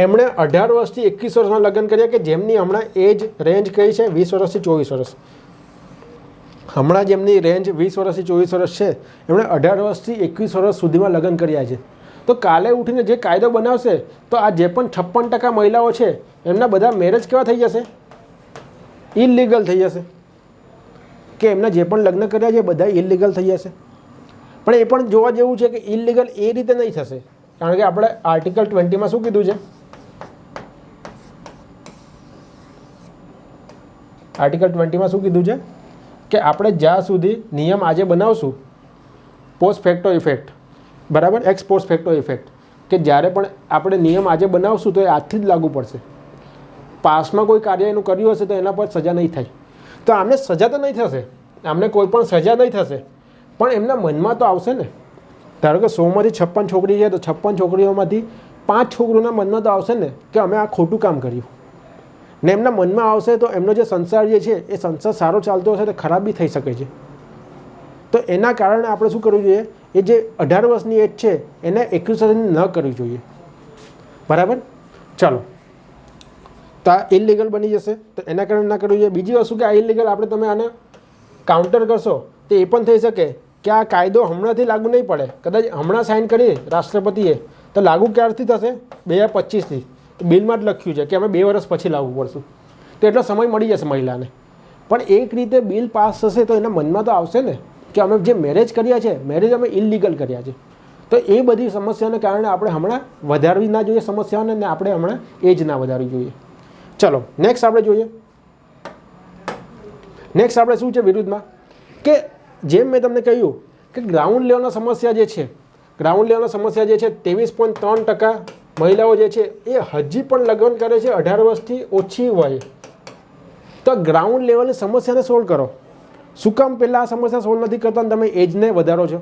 એમણે 18 વર્ષથી 21 વર્ષમાં લગ્ન કર્યા, કે જેમની હમણાં એજ રેન્જ કઈ છે 20 વર્ષથી 24 વર્ષ. હમણાં જેમની રેન્જ 20 વર્ષથી 24 વર્ષ છે એમણે 18 વર્ષથી 21 વર્ષ સુધીમાં લગ્ન કર્યા છે. તો કાલે ઉઠીને જે કાયદો બનાવશે તો આ જે પણ 56% મહિલાઓ છે એમના બધા મેરેજ કેવા થઈ જશે? ઇલીગલ થઈ જશે. કે એમના જે પણ લગ્ન કર્યા છે બધા ઇલીગલ થઈ જશે. પણ એ પણ જોવા જેવું છે કે ઇલીગલ એ રીતે નહીં થશે, કારણ કે આપણે આર્ટિકલ 20માં શું કીધું છે? આર્ટિકલ 20માં શું કીધું છે કે આપણે જ્યાં સુધી નિયમ આજે બનાવશું પોસ્ટ ફેક્ટો ઇફેક્ટ, બરાબર, એક્સ પોસ્ટ ફેક્ટો ઇફેક્ટ, કે જ્યારે પણ આપણે નિયમ આજે બનાવશું તો એ આજથી જ લાગુ પડશે. પાસમાં કોઈ કાર્ય એનું કર્યું હશે તો એના પર સજા નહીં થાય. તો આમને સજા તો નહીં થશે, આમને કોઈ પણ સજા નહીં થશે, પણ એમના મનમાં તો આવશે ને. ધારો કે 100માંથી 56 છોકરી છે તો 56 છોકરીઓમાંથી 5 છોકરીઓના મનમાં તો આવશે ને કે અમે આ ખોટું કામ કર્યું. ને એમના મનમાં આવશે તો એમનો જે સંસાર જે છે એ સંસાર સારો ચાલતો હશે તો ખરાબ બી થઈ શકે છે. તો એના કારણે આપણે શું કરવું જોઈએ? એ જે 18 વર્ષની એજ છે એને 21 વર્ષની ન કરવી જોઈએ, બરાબર. ચાલો, તો આ ઇલીગલ બની જશે તો એના કારણે ના કરવું જોઈએ. બીજી વસ્તુ કે આ ઇલીગલ આપણે તમે આને કાઉન્ટર કરશો તો એ પણ થઈ શકે કે આ કાયદો હમણાંથી લાગુ નહીં પડે, કદાચ હમણાં સાઇન કરી રાષ્ટ્રપતિએ તો લાગુ ક્યારથી થશે? 2025થી. તો બિલમાં જ લખ્યું છે કે અમે 2 વર્ષ પછી લાગુ પડશું, તો એટલો સમય મળી જશે મહિલાને. પણ એક રીતે બિલ પાસ થશે તો એના મનમાં તો આવશે ને કે અમે જે મેરેજ કર્યા છે મેરેજ અમે ઇલીગલ કર્યા છે. તો એ બધી સમસ્યાને કારણે આપણે હમણાં વધારવી ના જોઈએ સમસ્યાઓને, ને આપણે હમણાં એજ ના વધારવી જોઈએ. ચલો નેક્સ્ટ આપણે જોઈએ. નેક્સ્ટ આપણે શું છે વિરુદ્ધમાં, કે જેમ મેં તમને કહ્યું કે ગ્રાઉન્ડ લેવલની સમસ્યા જે છે, ગ્રાઉન્ડ લેવલની સમસ્યા જે છે 23.3% મહિલાઓ જે છે એ હજી પણ લગ્ન કરે છે 18 વર્ષથી ઓછી વયે. તો ગ્રાઉન્ડ લેવલની સમસ્યાને સોલ્વ કરો. શું કામ પહેલાં આ સમસ્યા સોલ્વ નથી કરતા? તમે એજને વધારો છો.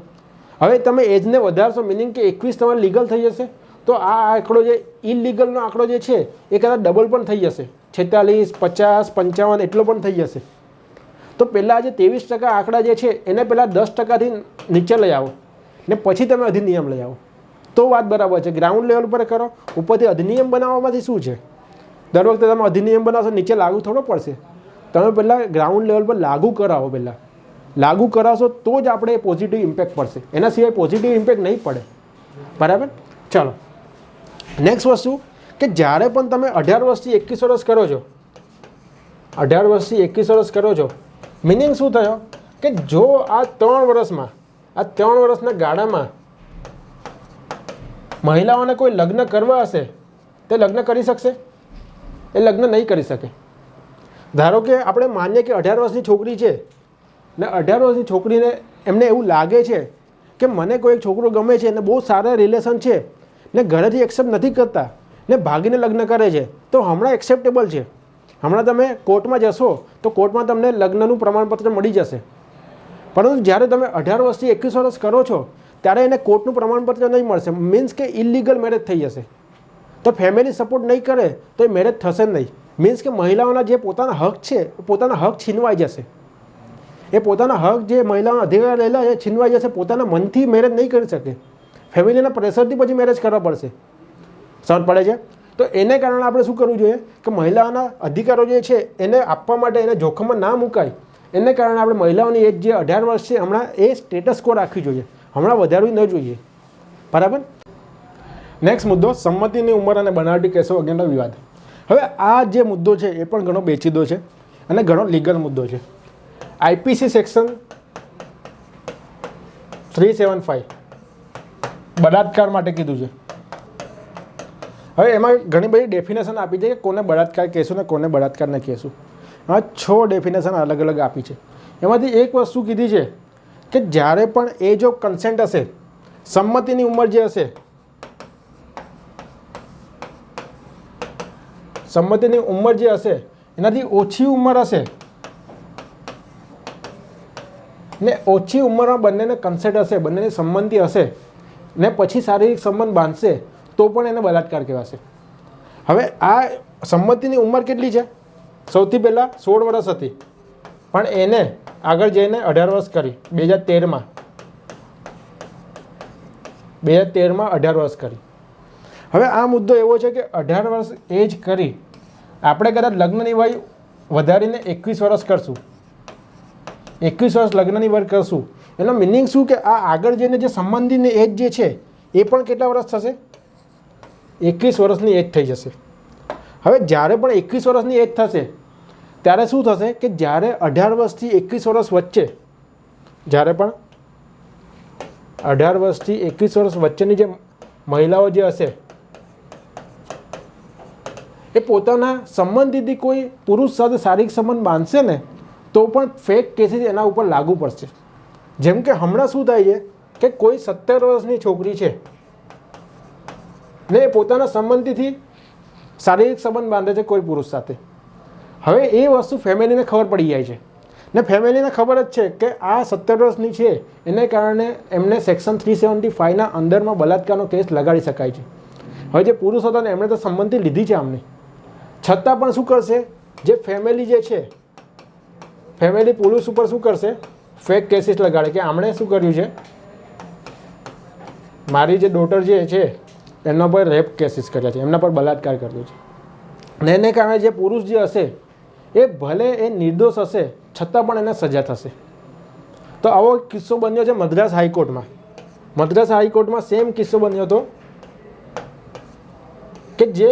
હવે તમે એજને વધારશો મિનિંગ કે 21 તમારે લીગલ થઈ જશે, તો આ આંકડો જે ઇલીગલનો આંકડો જે છે એ કદાચ ડબલ પણ થઈ જશે, 46, 50, 55 એટલો પણ થઈ જશે. તો પહેલાં જે 23% આંકડા જે છે એને પહેલાં 10%થી નીચે લઈ આવો ને પછી તમે અધિનિયમ લઈ આવો તો વાત બરાબર છે. ગ્રાઉન્ડ લેવલ પર કરો. ઉપરથી અધિનિયમ બનાવવામાંથી શું છે? દર વખતે તમે અધિનિયમ બનાવશો નીચે લાગુ થોડો પડશે. તમે પહેલાં ગ્રાઉન્ડ લેવલ પર લાગુ કરાવો. પહેલાં લાગુ કરાવશો તો જ આપણે પોઝિટિવ ઇમ્પેક્ટ પડશે, એના સિવાય પોઝિટિવ ઇમ્પેક્ટ નહીં પડે, બરાબર. ચાલો નેક્સ્ટ વસ્તુ કે જ્યારે પણ તમે 18 વર્ષથી 21 વર્ષ કરો છો, 18 વર્ષથી 21 વર્ષ કરો છો, મિનિંગ શું થયો કે જો આ 3 વર્ષના ગાળામાં મહિલાઓને કોઈ લગ્ન કરવા હશે તે લગ્ન કરી શકશે? એ લગ્ન નહીં કરી શકે. ધારો કે આપણે માનીએ કે 18 વર્ષની છોકરી છે ને 18 વર્ષની છોકરીને એમને એવું લાગે છે કે મને કોઈ એક છોકરો ગમે છે અને બહુ સારા રિલેશન છે ને ઘરેથી એક્સેપ્ટ નથી કરતા ને ભાગીને લગ્ન કરે છે, તો હમણાં એક્સેપ્ટેબલ છે. હમણાં તમે કોર્ટમાં જશો તો કોર્ટમાં તમને લગ્નનું પ્રમાણપત્ર મળી જશે. પરંતુ જ્યારે તમે 18 વર્ષથી 21 વર્ષ કરો છો ત્યારે એને કોર્ટનું પ્રમાણપત્ર નહીં મળશે. મીન્સ કે ઇલીગલ મેરેજ થઈ જશે. તો ફેમિલી સપોર્ટ નહીં કરે તો એ મેરેજ થશે જ નહીં. મીન્સ કે મહિલાઓના જે પોતાના હક છે, પોતાના હક છીનવાઈ જશે. એ પોતાના હક જે મહિલાઓના અધિકાર રહેલા એ છીનવાઈ જશે. પોતાના મનથી મેરેજ નહીં કરી શકે, ફેમિલીના પ્રેશરથી પછી મેરેજ કરવા પડશે. સમજ પડે છે? તો એને કારણે આપણે શું કરવું જોઈએ કે મહિલાઓના અધિકારો જે છે એને આપવા માટે એને જોખમમાં ના મુકાય. એને કારણે આપણે મહિલાઓની એજ જે 18 વર્ષ છે હમણાં એ સ્ટેટસ કો રાખવી જોઈએ, હમણાં વધારવી ન જોઈએ. બરાબર. નેક્સ્ટ મુદ્દો, સંમતિની ઉંમર અને બનાવટી કેસો અંગેનો વિવાદ. હવે આ જે મુદ્દો છે એ પણ ઘણો પેચીદો છે અને ઘણો લીગલ મુદ્દો છે. આઈપીસી સેક્શન 375 બળાત્કાર માટે કીધું છે. હવે એમાં ઘણી બધી ડેફિનેશન આપી છે કે કોને બળાત્કાર કહેશું ને કોને બળાત્કાર ન કહેશું. એમાં 6 ડેફિનેશન અલગ અલગ આપી છે. એમાંથી એક વસ્તુ કીધી છે કે જ્યારે પણ એ જો કન્સેન્ટ હશે, સંમતિની ઉંમર જે હશે, સંમતિની ઉંમર જે હશે એનાથી ઓછી ઉંમર હશે ને ઓછી ઉંમરમાં બંનેને કન્સેન્ટ હશે, બંનેની સંમતિ હશે ને પછી શારીરિક સંબંધ બાંધશે તો પણ એને બળાત્કાર કહેવાશે. હવે આ સંમતિની ઉંમર કેટલી છે? સૌથી પહેલાં 16 વર્ષ હતી, પણ એને આગળ જઈને 18 વર્ષ કરી. 2013માં 18 વર્ષ કરી. હવે આ મુદ્દો એવો છે કે 18 વર્ષ એજ કરી આપણે કદાચ લગ્નની વય વધારીને 21 વર્ષ કરશું, 21 વર્ષ લગ્નની વય કરશું. એનો મિનિંગ શું કે આ આગળ જઈને જે સંબંધીની એજ જે છે એ પણ કેટલા વર્ષ થશે? 21 વર્ષની એજ થઈ જશે. હવે જ્યારે પણ 21 વર્ષની એજ થશે ત્યારે શું થશે કે જ્યારે 18 વર્ષથી 21 વર્ષ વચ્ચે, જ્યારે પણ 18 વર્ષથી 21 વર્ષ વચ્ચેની જે મહિલાઓ જે હશે એ પોતાના સંબંધીથી કોઈ પુરુષ સાથે શારીરિક સંબંધ બાંધશે ને તો પણ ફેક કેસીસ એના ઉપર લાગુ પડશે. જેમ કે હમણાં શું થાય છે કે કોઈ 17 વર્ષની છોકરી છે ને એ પોતાના સંબંધીથી શારીરિક સંબંધ બાંધે છે કોઈ પુરુષ સાથે. હવે એ વસ્તુ ફેમિલીને ખબર પડી જાય છે ને ફેમિલીને ખબર જ છે કે આ 17 વર્ષની છે, એને કારણે એમને સેક્શન 375ના અંદરમાં બલાત્કારનો કેસ લગાડી શકાય છે. હવે જે પુરુષ હતા ને એમણે તો સંમતિ લીધી છે આમની, છતાં પણ શું કરશે, જે ફેમિલી જે છે, ફેમિલી પુરુષ ઉપર શું કરશે, ફેક કેસીસ લગાડે કે આમણે શું કર્યું છે, મારી જે ડોટર જે છે એમના પર રેપ કેસીસ કર્યા છે, એમના પર બલાત્કાર કર્યો છે. ને એને કારણે જે પુરુષ જે હશે એ ભલે એ નિર્દોષ હશે છતાં પણ એને સજા થશે. તો આવો કિસ્સો બન્યો છે મદ્રાસ હાઈકોર્ટમાં. મદ્રાસ હાઈકોર્ટમાં સેમ કિસ્સો બન્યો હતો કે જે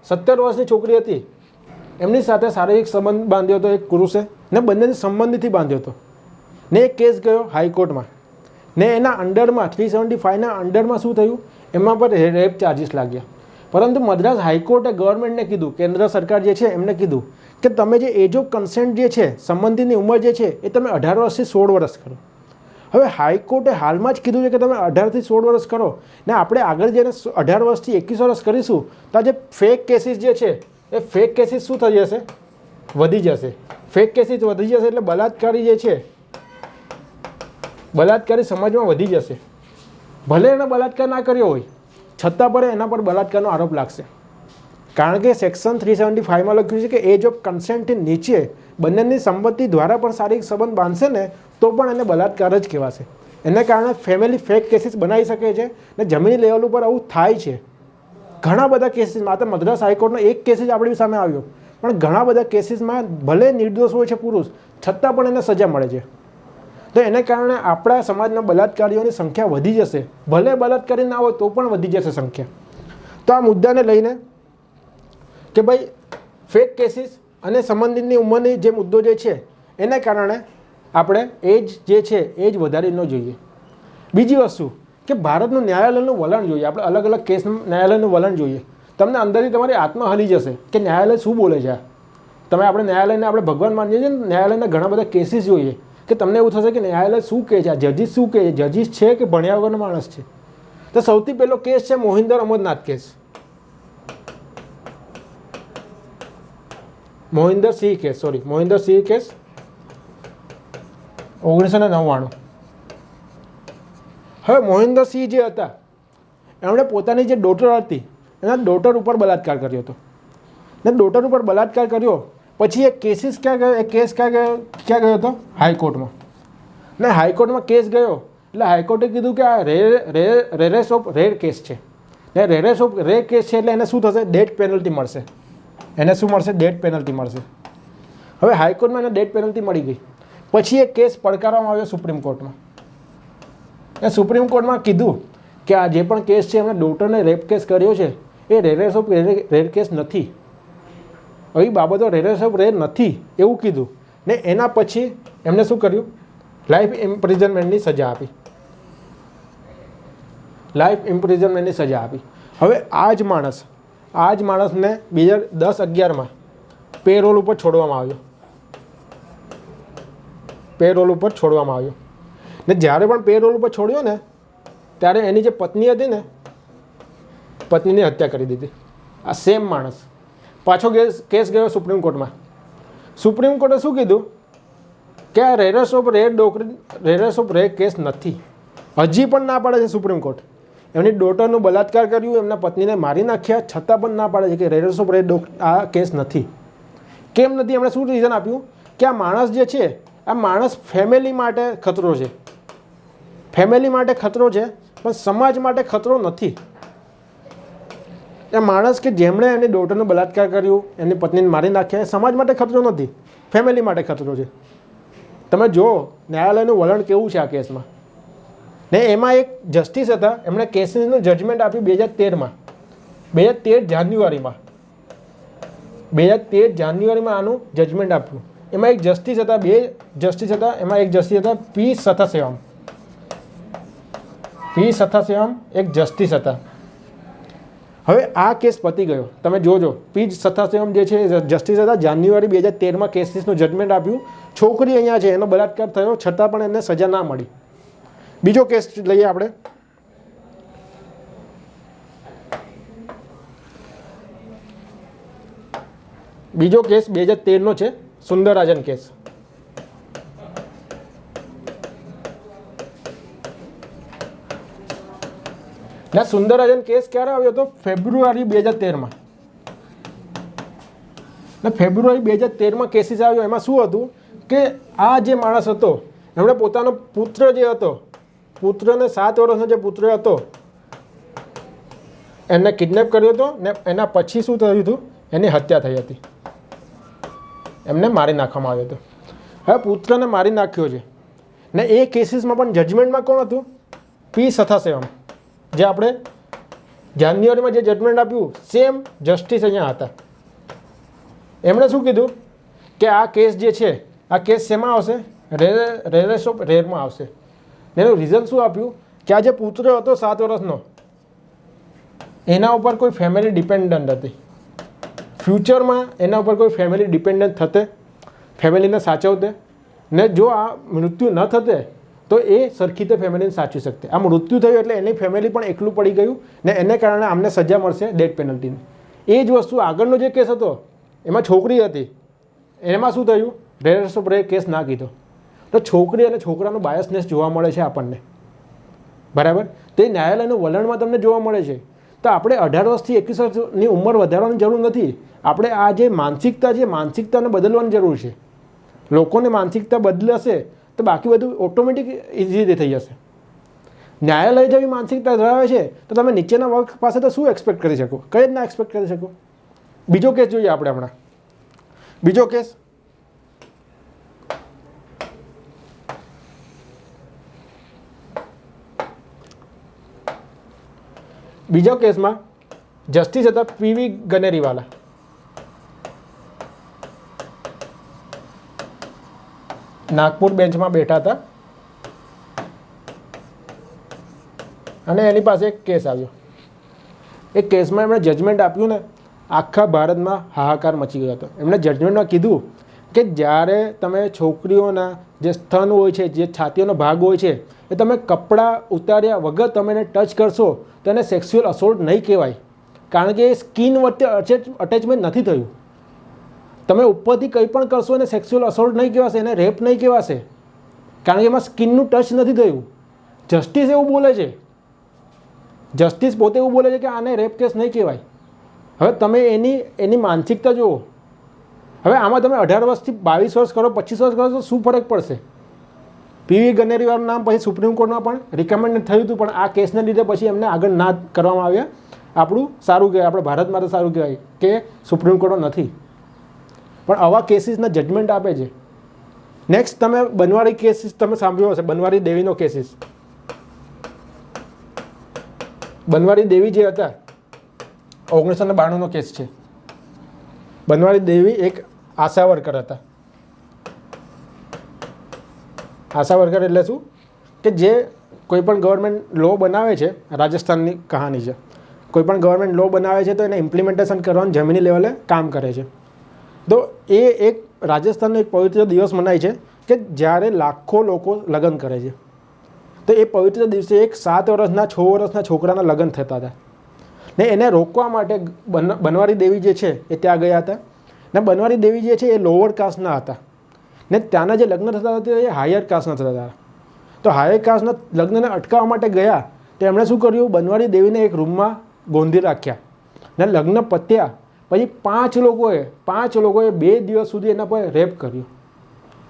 17 વર્ષની છોકરી હતી એમની સાથે શારીરિક સંબંધ બાંધ્યો હતો એક પુરુષે ને બંનેની સંબંધીથી બાંધ્યો હતો ને એ કેસ ગયો હાઈકોર્ટમાં ને એના અંડરમાં 375ના અંડરમાં શું થયું, એમાં પર રેપ ચાર્જીસ લાગ્યા. પરંતુ મદ્રાસ હાઈકોર્ટે ગવર્મેન્ટને કીધું, કેન્દ્ર સરકાર જે છે એમને કીધું કે તમે જે એજ ઓફ કન્સેન્ટ જે છે, સંબંધીની ઉંમર જે છે એ તમે 18 વર્ષથી 16 વર્ષ કરો. હવે હાઈકોર્ટે હાલમાં જ કીધું છે કે તમે 18થી 16 વર્ષ કરો ને આપણે આગળ જઈને 18 વર્ષથી 21 વર્ષ કરીશું તો આ જે ફેક કેસીસ જે છે એ ફેક કેસીસ શું થઈ જશે, વધી જશે. ફેક કેસીસ વધી જશે એટલે બલાત્કારી જે છે, બલાત્કારી સમાજમાં વધી જશે. ભલે એણે બલાત્કાર ના કર્યો હોય છતાં પણ એના પર બલાત્કારનો આરોપ લાગશે. કારણ કે સેક્શન 375માં લખ્યું છે કે એજ ઓફ કન્સેન્ટથી નીચે બંનેની સંમતિ દ્વારા પણ શારીરિક સંબંધ બાંધશે ને તો પણ એને બલાત્કાર જ કહેવાશે. એને કારણે ફેમિલી ફેક કેસીસ બનાવી શકે છે ને જમીની લેવલ ઉપર આવું થાય છે. ઘણા બધા કેસીસમાં, આ તો મદ્રાસ હાઈકોર્ટનો એક કેસીસ આપણી સામે આવ્યો, પણ ઘણા બધા કેસીસમાં ભલે નિર્દોષ હોય છે પુરુષ છતાં પણ એને સજા મળે છે. તો એને કારણે આપણા સમાજમાં બલાત્કારીઓની સંખ્યા વધી જશે. ભલે બલાત્કારી ના હોય તો પણ વધી જશે સંખ્યા. તો આ મુદ્દાને લઈને કે ભાઈ ફેક કેસીસ અને સંબંધિતની ઉંમરની જે મુદ્દો જે છે એને કારણે આપણે એજ જે છે એજ વધારી ન જોઈએ. બીજી વસ્તુ કે ભારતનું ન્યાયાલયનું વલણ જોઈએ. આપણે અલગ અલગ કેસ ન્યાયાલયનું વલણ જોઈએ. તમને અંદરથી તમારી આત્મા હલી જશે કે ન્યાયાલય શું બોલે છે. તમે આપણે ન્યાયાલયને આપણે ભગવાન માનીએ છીએ ને, ન્યાયાલયના ઘણા બધા કેસીસ જોઈએ કે તમને એવું થશે કે ન્યાયાલય શું કહે છે, આ જજીસ શું કહે છે, જજીસ છે કે ભણ્યા વગરનો માણસ છે. તો સૌથી પહેલો કેસ છે મોહિન્દર અમરનાથ કેસ. મોહિન્દર સિંહ કેસ 1999. હવે મોહિન્દર સિંહ જે હતા એમણે પોતાની જે ડોટર હતી એના ડોટર ઉપર બલાત્કાર કર્યો હતો ને ડોટર ઉપર બલાત્કાર કર્યો પછી એક કેસીસ ક્યાં ગયો, એ કેસ ક્યાં ગયો હતો? હાઈકોર્ટમાં. ને હાઈકોર્ટમાં કેસ ગયો એટલે હાઈકોર્ટે કીધું કે આ રેરેસ ઓફ રેર કેસ છે ને રેરેસ ઓફ રેર કેસ છે એટલે એને શું થશે? ડેથ પેનલ્ટી મળશે. એને શું મળશે? ડેથ પેનલ્ટી મળશે. હવે હાઈકોર્ટમાં એને ડેથ પેનલ્ટી મળી ગઈ. પછી એક કેસ પડકારવામાં આવ્યો સુપ્રીમ કોર્ટમાં. એ સુપ્રીમ કોર્ટમાં કીધું કે આ જે પણ કેસ છે એમણે ડોટરને રેપ કેસ કર્યો છે એ રેરેસ ઓફ રેર કેસ નથી, આવી બાબતો રેરેસ ઓફ રેર નથી એવું કીધું. ને એના પછી એમને શું કર્યું? લાઈફ ઇમ્પ્રિઝનમેન્ટની સજા આપી. હવે આ જ માણસને 2010-11માં પેરોલ ઉપર છોડવામાં આવ્યો. ને જ્યારે પણ પેરોલ ઉપર છોડ્યો ને ત્યારે એની જે પત્ની હતી ને, પત્નીની હત્યા કરી દીધી. આ સેમ માણસ પાછો કેસ ગયો સુપ્રીમ કોર્ટમાં. સુપ્રીમ કોર્ટે શું કીધું કે આ રેરેસ ઓફ રેર કેસ નથી. હજી પણ ના પાડે છે સુપ્રીમ કોર્ટ. એમની ડોટરનું બલાત્કાર કર્યું, એમના પત્નીને મારી નાખ્યા, છતાં પણ ના પાડે છે કે રેરેસ ઓફ રેર આ કેસ નથી. કેમ નથી? એમણે શું રીઝન આપ્યું કે આ માણસ જે છે આ માણસ ફેમિલી માટે ખતરો છે, પણ સમાજ માટે ખતરો નથી. એ માણસ કે જેમણે એની ડોટરનો બલાત્કાર કર્યું, એની પત્નીને મારી નાખ્યા, એ સમાજ માટે ખતરો નથી, ફેમિલી માટે ખતરો છે. તમે જુઓ ન્યાયાલયનું વલણ કેવું છે આ કેસમાં. ને એમાં એક જસ્ટિસ હતા, એમણે કેસનું જજમેન્ટ આપ્યું 2013 જાન્યુઆરીમાં. આનું જજમેન્ટ આપ્યું. એમાં એક જસ્ટિસ હતા, બે જસ્ટિસ હતા. એમાં એક જસ્ટિસ હતા પી સથાશિવમ, એક જસ્ટિસ હતા. હવે આ કેસ પતી ગયો. તમે જોજો, પી સથાશિવમ જે છે જસ્ટિસ હતા. જાન્યુઆરી 2013માં કેસનું જજમેન્ટ આપ્યું. છોકરી અહીંયા છે, એનો બલાત્કાર થયો છતાં પણ એને સજા ના મળી. બીજો કેસ લઈએ આપણે. બીજો કેસ 2013નો છે, સુંદરરાજન કેસ. ના, સુંદરરાજન કેસ ક્યારે આવ્યો હતો? ફેબ્રુઆરી 2013માં. ને ફેબ્રુઆરી 2013માં કેસીસ આવ્યો. એમાં શું હતું કે આ જે માણસ હતો એમણે પોતાનો પુત્ર જે હતો, પુત્રને 7 વર્ષનો જે પુત્ર હતો એને કિડનેપ કર્યો હતો ને એના પછી શું થયું હતું? એની હત્યા થઈ હતી. એમને મારી નાખવામાં આવ્યો હતો. હવે પુત્રને મારી નાખ્યો છે ને એ કેસીસમાં પણ જજમેન્ટમાં કોણ હતું? પી સથાશિવમ. જે આપણે જાન્યુઆરીમાં જે જજમેન્ટ આપ્યું, સેમ જસ્ટિસ અહીંયા હતા. એમણે શું કીધું કે આ કેસ જે છે આ કેસ શેમાં આવશે? રેરેસ ઓફ રેરમાં આવશે. એનું રીઝન શું આપ્યું કે આ જે પુત્ર હતો 7 વર્ષનો, એના ઉપર કોઈ ફેમિલી ડિપેન્ડન્ટ હતી. ફ્યુચરમાં એના ઉપર કોઈ ફેમિલી ડિપેન્ડન્ટ થતે, ફેમિલીને સાચવતે, ને જો આ મૃત્યુ ન થતે તો એ સરખી રીતે ફેમિલીને સાચવી શકતે. આ મૃત્યુ થયું એટલે એની ફેમિલી પણ એકલું પડી ગયું ને એને કારણે આમને સજા મળશે ડેથ પેનલ્ટીની. એ જ વસ્તુ આગળનો જે કેસ હતો એમાં છોકરી હતી, એમાં શું થયું? રેરેસ ઓફ રેર કેસ ના કીધો. તો છોકરી અને છોકરાનો બાયસનેસ જોવા મળે છે આપણને, બરાબર? તે ન્યાયાલયનું વલણમાં તમને જોવા મળે છે. તો આપણે 18 વર્ષથી 21 વર્ષની ઉંમર વધારવાની જરૂર નથી. આપણે આ જે માનસિકતાને બદલવાની જરૂર છે. લોકોને માનસિકતા બદલાશે તો બાકી બધું ઓટોમેટિક ઇઝીલી થઈ જશે. ન્યાયાલય જેવી માનસિકતા ધરાવે છે તો તમે નીચેના વર્ગ પાસે તો શું એક્સપેક્ટ કરી શકો? કંઈ જ ના એક્સપેક્ટ કરી શકો. બીજો કેસ જોઈએ આપણે હમણાં. બીજો કેસમાં જસ્ટિસ હતા પીવી ગનેરીવાલા. નાગપુર બેન્ચમાં બેઠા હતા અને એની પાસે એક કેસ આવ્યો. એ કેસમાં એમણે જજમેન્ટ આપ્યું ને, આખા ભારતમાં હાહાકાર મચી ગયો હતો. એમણે જજમેન્ટમાં કીધું કે જ્યારે તમે છોકરીઓના જે સ્તન હોય છે, જે છાતીઓનો ભાગ હોય છે, એ તમે કપડાં ઉતાર્યા વગર તમે એને ટચ કરશો તો એને સેક્સ્યુઅલ અસોલ્ટ નહીં કહેવાય, કારણ કે એ સ્કિન વચ્ચે અટેચમેન્ટ નથી થયું. તમે ઉપરથી કંઈ પણ કરશો એને સેક્સ્યુઅલ અસોલ્ટ નહીં કહેવાશે, એને રેપ નહીં કહેવાશે, કારણ કે એમાં સ્કિનનું ટચ નથી થયું. જસ્ટિસ એવું બોલે છે, જસ્ટિસ પોતે એવું બોલે છે કે આને રેપ કેસ નહીં કહેવાય. હવે તમે એની માનસિકતા જુઓ. હવે આમાં તમે 18 વર્ષથી 22 વર્ષ કરો, 25 વર્ષ કરો તો શું ફરક પડશે? પીવી ગનેરીવાળાનું નામ પછી સુપ્રીમ કોર્ટમાં પણ રિકમેન્ડ થયું હતું, પણ આ કેસને લીધે પછી એમને આગળ ના કરવામાં આવ્યા. આપણું સારું કહેવાય, આપણે ભારત માટે સારું કહેવાય કે સુપ્રીમ કોર્ટમાં નથી, પણ આવા કેસીસના જજમેન્ટ આપે છે. નેક્સ્ટ તમે બનવારી કેસીસ તમે સાંભળ્યો હશે, બનવારી દેવીનો કેસીસ. બનવારી દેવી જે હતા 1992નો કેસ છે. બનવારી દેવી એક આશા વર્કર હતા. આશા વર્કર એટલે શું કે જે કોઈ પણ ગવર્મેન્ટ લો બનાવે છે, રાજસ્થાનની કહાની છે, કોઈ પણ ગવર્મેન્ટ લો બનાવે છે તો એને ઇમ્પ્લિમેન્ટેશન કરવાનું જમીની લેવલે કામ કરે છે. તો એ એક રાજસ્થાનનો એક પવિત્ર દિવસ મનાય છે કે જ્યારે લાખો લોકો લગ્ન કરે છે. તો એ પવિત્ર દિવસે એક 7 વર્ષના 6 વર્ષના છોકરાના લગ્ન થતા હતા ને એને રોકવા માટે બનવારી દેવી જે છે એ ત્યાં ગયા હતા. ને બનવારી દેવી જે છે એ લોઅર કાસ્ટના હતા ને ત્યાંના જે લગ્ન થતા હતા એ હાયર કાસ્ટના થતા હતા. તો હાયર કાસ્ટના લગ્નને અટકાવવા માટે ગયા તો એમણે શું કર્યું, બનવારી દેવીને એક રૂમમાં ગોંધી રાખ્યા ને લગ્ન પત્યા પછી 5 લોકોએ 2 દિવસ સુધી એના પર રેપ કર્યું.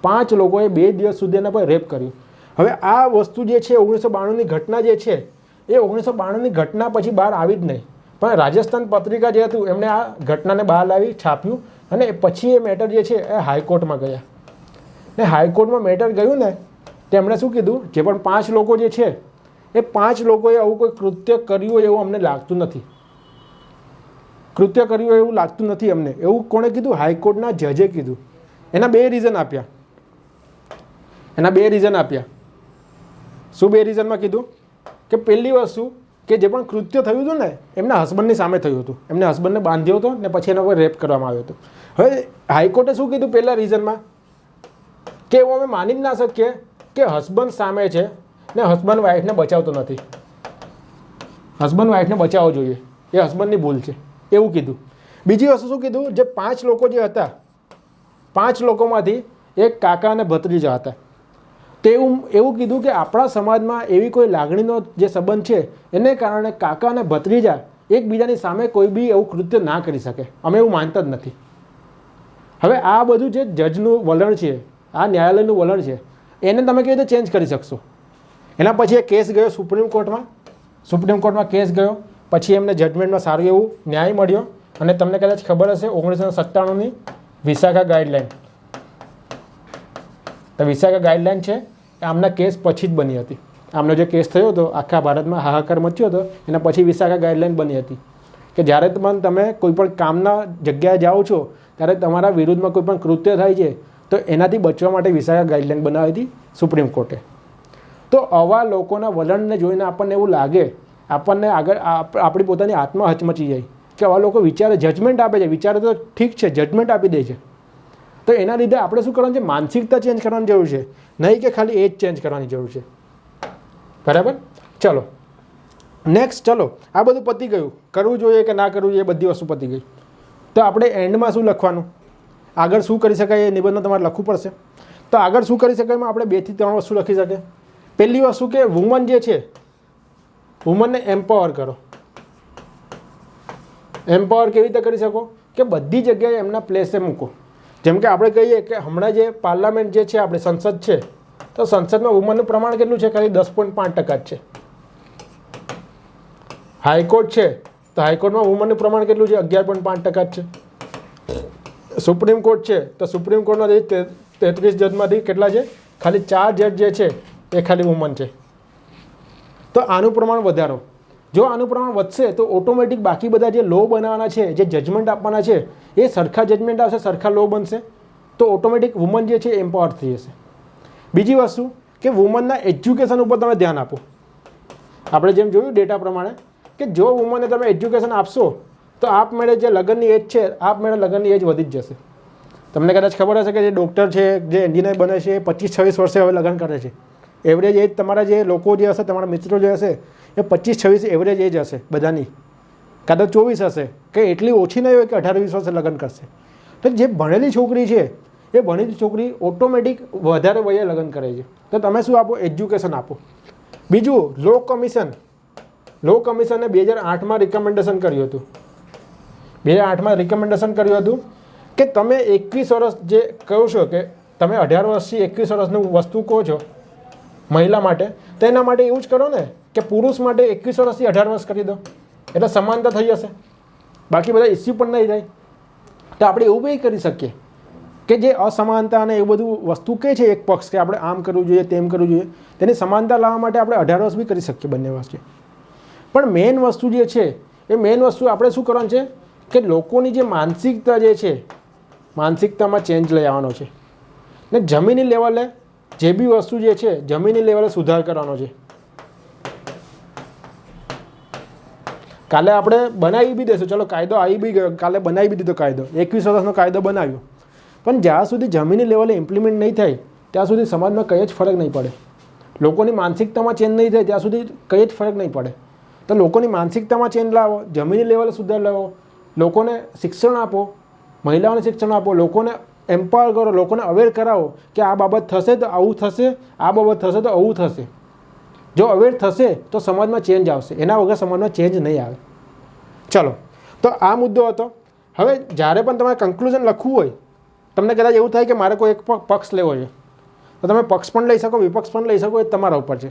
5 લોકોએ 2 દિવસ સુધી એના પર રેપ કર્યું. હવે આ વસ્તુ જે છે 1992ની ઘટના જે છે એ 1992ની ઘટના પછી બહાર આવી જ નહીં, પણ રાજસ્થાન પત્રિકા જે હતું એમણે આ ઘટનાને બહાર લાવી, છાપ્યું અને પછી એ મેટર જે છે એ હાઈકોર્ટમાં ગયા. ને હાઈકોર્ટમાં મેટર ગયું ને તેમણે શું કીધું, જે પણ 5 લોકો જે છે એ 5 લોકોએ આવું કોઈ કૃત્ય કર્યું હોય એવું અમને લાગતું નથી. કૃત્ય કર્યું હોય એવું લાગતું નથી અમને. એવું કોણે કીધું? હાઈકોર્ટના જજે કીધું. એના 2 રીઝન આપ્યા. શું 2 રીઝનમાં કીધું કે પહેલી વસ્તુ કે જે પણ કૃત્ય થયું હતું ને એમના હસબન્ડની સામે થયું હતું, એમને હસબન્ડને બાંધ્યો હતો ને પછી એના પર રેપ કરવામાં આવ્યો હતો. હવે હાઈકોર્ટે શું કીધું પહેલા રીઝનમાં કે એવું અમે માની જ ના શકીએ કે હસબન્ડ સામે છે ને હસબન્ડ વાઈફને બચાવતો નથી, હસબન્ડ વાઈફને બચાવવો જોઈએ, એ હસબન્ડની ભૂલ છે એવું કીધું. બીજી વસ્તુ શું કીધું, જે 5 લોકો જે હતા 5 લોકોમાંથી એક કાકા અને ભત્રીજા હતા. તે એવું કીધું કે આપણા સમાજમાં એવી કોઈ લાગણીનો જે સંબંધ છે એને કારણે કાકા અને ભત્રીજા એકબીજાની સામે કોઈ બી એવું કૃત્ય ના કરી શકે, અમે એવું માનતા જ નથી. હવે આ બધું જે જજનું વલણ છે, આ ન્યાયાલયનું વલણ છે, એને તમે કેવી રીતે ચેન્જ કરી શકશો? એના પછી એ કેસ ગયો સુપ્રીમ કોર્ટમાં કેસ ગયો, પછી એમને જજમેન્ટમાં સારું એવું ન્યાય મળ્યો. અને તમને કદાચ ખબર હશે 1997ની વિશાખા ગાઈડલાઇન. તો વિશાખા ગાઈડલાઇન છે આમના કેસ પછી જ બની હતી. આમનો જે કેસ થયો હતો આખા ભારતમાં હાહાકાર મચ્યો હતો એના પછી વિશાખા ગાઈડલાઇન બની હતી કે જ્યારે પણ તમે કોઈ પણ કામના જગ્યાએ જાઓ છો ત્યારે તમારા વિરુદ્ધમાં કોઈ પણ કૃત્ય થાય છે તો એનાથી બચવા માટે વિશાખા ગાઈડલાઇન બનાવી હતી સુપ્રીમ કોર્ટે. તો આવા લોકોના વલણને જોઈને આપણને એવું લાગે, આપણને આગળ આપણી પોતાની આત્મા હચમચી જાય કે આવા લોકો વિચારે, જજમેન્ટ આપે છે, વિચારે તો ઠીક છે, જજમેન્ટ આપી દે છે. તો એના લીધે આપણે શું કરવાનું છે, માનસિકતા ચેન્જ કરવાની જરૂર છે, નહીં કે ખાલી એજ ચેન્જ કરવાની જરૂર છે. બરાબર? ચલો નેક્સ્ટ, ચલો આ બધું પતી ગયું, કરવું જોઈએ કે ના કરવું જોઈએ એ બધી વસ્તુ પતી ગઈ. તો આપણે એન્ડમાં શું લખવાનું, આગળ શું કરી શકાય એ નિબંધમાં તમારે લખવું પડશે. તો આગળ શું કરી શકાય એમાં આપણે 2 થી 3 વસ્તુ લખી શકીએ. પહેલી વસ્તુ કે વુમન જે છે, વુમનને એમ્પાવર કરો. એમ્પાવર કેવી રીતે કરી શકો કે બધી જગ્યાએ એમના પ્લેસે મૂકો. જેમ કે આપણે કહીએ કે હમણાં જે પાર્લામેન્ટ જે છે, આપણે સંસદ છે, તો સંસદમાં વુમનનું પ્રમાણ કેટલું છે? ખાલી 10.5% જ છે. હાઈકોર્ટ છે તો હાઈકોર્ટમાં વુમનનું પ્રમાણ કેટલું છે? 11.5% જ છે. સુપ્રીમ કોર્ટ છે તો સુપ્રીમ કોર્ટના 33 જજમાંથી કેટલા છે? ખાલી 4 જજ જે છે એ ખાલી વુમન છે. તો આનું પ્રમાણ વધારો. જો આનું પ્રમાણ વધશે તો ઓટોમેટિક બાકી બધા જે લો બનાવવાના છે, જે જજમેન્ટ આપવાના છે, એ સરખા જજમેન્ટ આવશે, સરખા લો બનશે, તો ઓટોમેટિક વુમન જે છે એમ્પાવર થઈ જશે. બીજી વસ્તુ કે વુમનના એજ્યુકેશન ઉપર તમે ધ્યાન આપો. આપણે જેમ જોયું ડેટા પ્રમાણે કે જો વુમનને તમે એજ્યુકેશન આપશો તો આપમેળે જે લગ્નની એજ છે, આપમેળે લગ્નની એજ વધી જ જશે. તમને કદાચ ખબર હશે કે જે ડૉક્ટર છે, જે એન્જિનિયર બને છે, એ 25-26 વર્ષે હવે લગ્ન કરે છે. એવરેજ એજ તમારા જે લોકો જે હશે, તમારા મિત્રો જે હશે, એ 25-26 એવરેજ એજ હશે બધાની, કદાચ 24 હશે, કે એટલી ઓછી નહીં હોય કે 18-20 વર્ષે લગ્ન કરશે. તો જે ભણેલી છોકરી છે એ ભણેલી છોકરી ઓટોમેટિક વધારે વયે લગ્ન કરે છે. તો તમે શું આપો? એજ્યુકેશન આપો. બીજું, લો કમિશન. લો કમિશને 2008માં રિકમેન્ડેશન કર્યું હતું. 2008માં રિકમેન્ડેશન કર્યું હતું કે તમે 21 વર્ષ જે કહો છો કે તમે 18 વર્ષથી 21 વર્ષનું વસ્તુ કહો છો મહિલા માટે, તો એના માટે એવું જ કરો ને કે પુરુષ માટે 21 વર્ષથી 18 વર્ષ કરી દો, એટલે સમાનતા થઈ જશે, બાકી બધા ઇસ્યુ પણ નહીં થાય. તો આપણે એવું બી કરી શકીએ કે જે અસમાનતા અને એ બધું વસ્તુ કહે છે એક પક્ષ કે આપણે આમ કરવું જોઈએ, તેમ કરવું જોઈએ, તેની સમાનતા લાવવા માટે આપણે 18 વર્ષ બી કરી શકીએ બંને વચ્ચે. પણ મેઇન વસ્તુ જે છે એ મેઇન વસ્તુ આપણે શું કરવાનું છે કે લોકોની જે માનસિકતા જે છે, માનસિકતામાં ચેન્જ લઈ આવવાનો છે ને જમીની લેવલે જે બી વસ્તુ જે છે જમીની લેવલે સુધાર કરવાનો છે. કાલે આપણે બનાવી બી દઈશું, ચલો કાયદો આવી બી ગયો, કાલે બનાવી બી દીધો કાયદો, 21 વર્ષનો કાયદો બનાવ્યો, પણ જ્યાં સુધી જમીની લેવલે ઇમ્પ્લિમેન્ટ નહીં થાય ત્યાં સુધી સમાજમાં કંઈ જ ફરક નહીં પડે. લોકોની માનસિકતામાં ચેન્જ નહીં થાય ત્યાં સુધી કંઈ જ ફરક નહીં પડે. તો લોકોની માનસિકતામાં ચેન્જ લાવો, જમીની લેવલે સુધાર લાવો, લોકોને શિક્ષણ આપો, મહિલાઓને શિક્ષણ આપો, લોકોને એમ્પાવર કરો, લોકોને અવેર કરાવો કે આ બાબત થશે તો આવું થશે, આ બાબત થશે તો આવું થશે. જો અવેર થશે તો સમાજમાં ચેન્જ આવશે, એના વગર સમાજમાં ચેન્જ નહીં આવે. ચલો, તો આ મુદ્દો હતો. હવે જ્યારે પણ તમારે કન્ક્લુઝન લખવું હોય, તમને કદાચ એવું થાય કે મારે કોઈ એક પક્ષ લેવો છે, તો તમે પક્ષ પણ લઈ શકો, વિપક્ષ પણ લઈ શકો, એ તમારા ઉપર છે.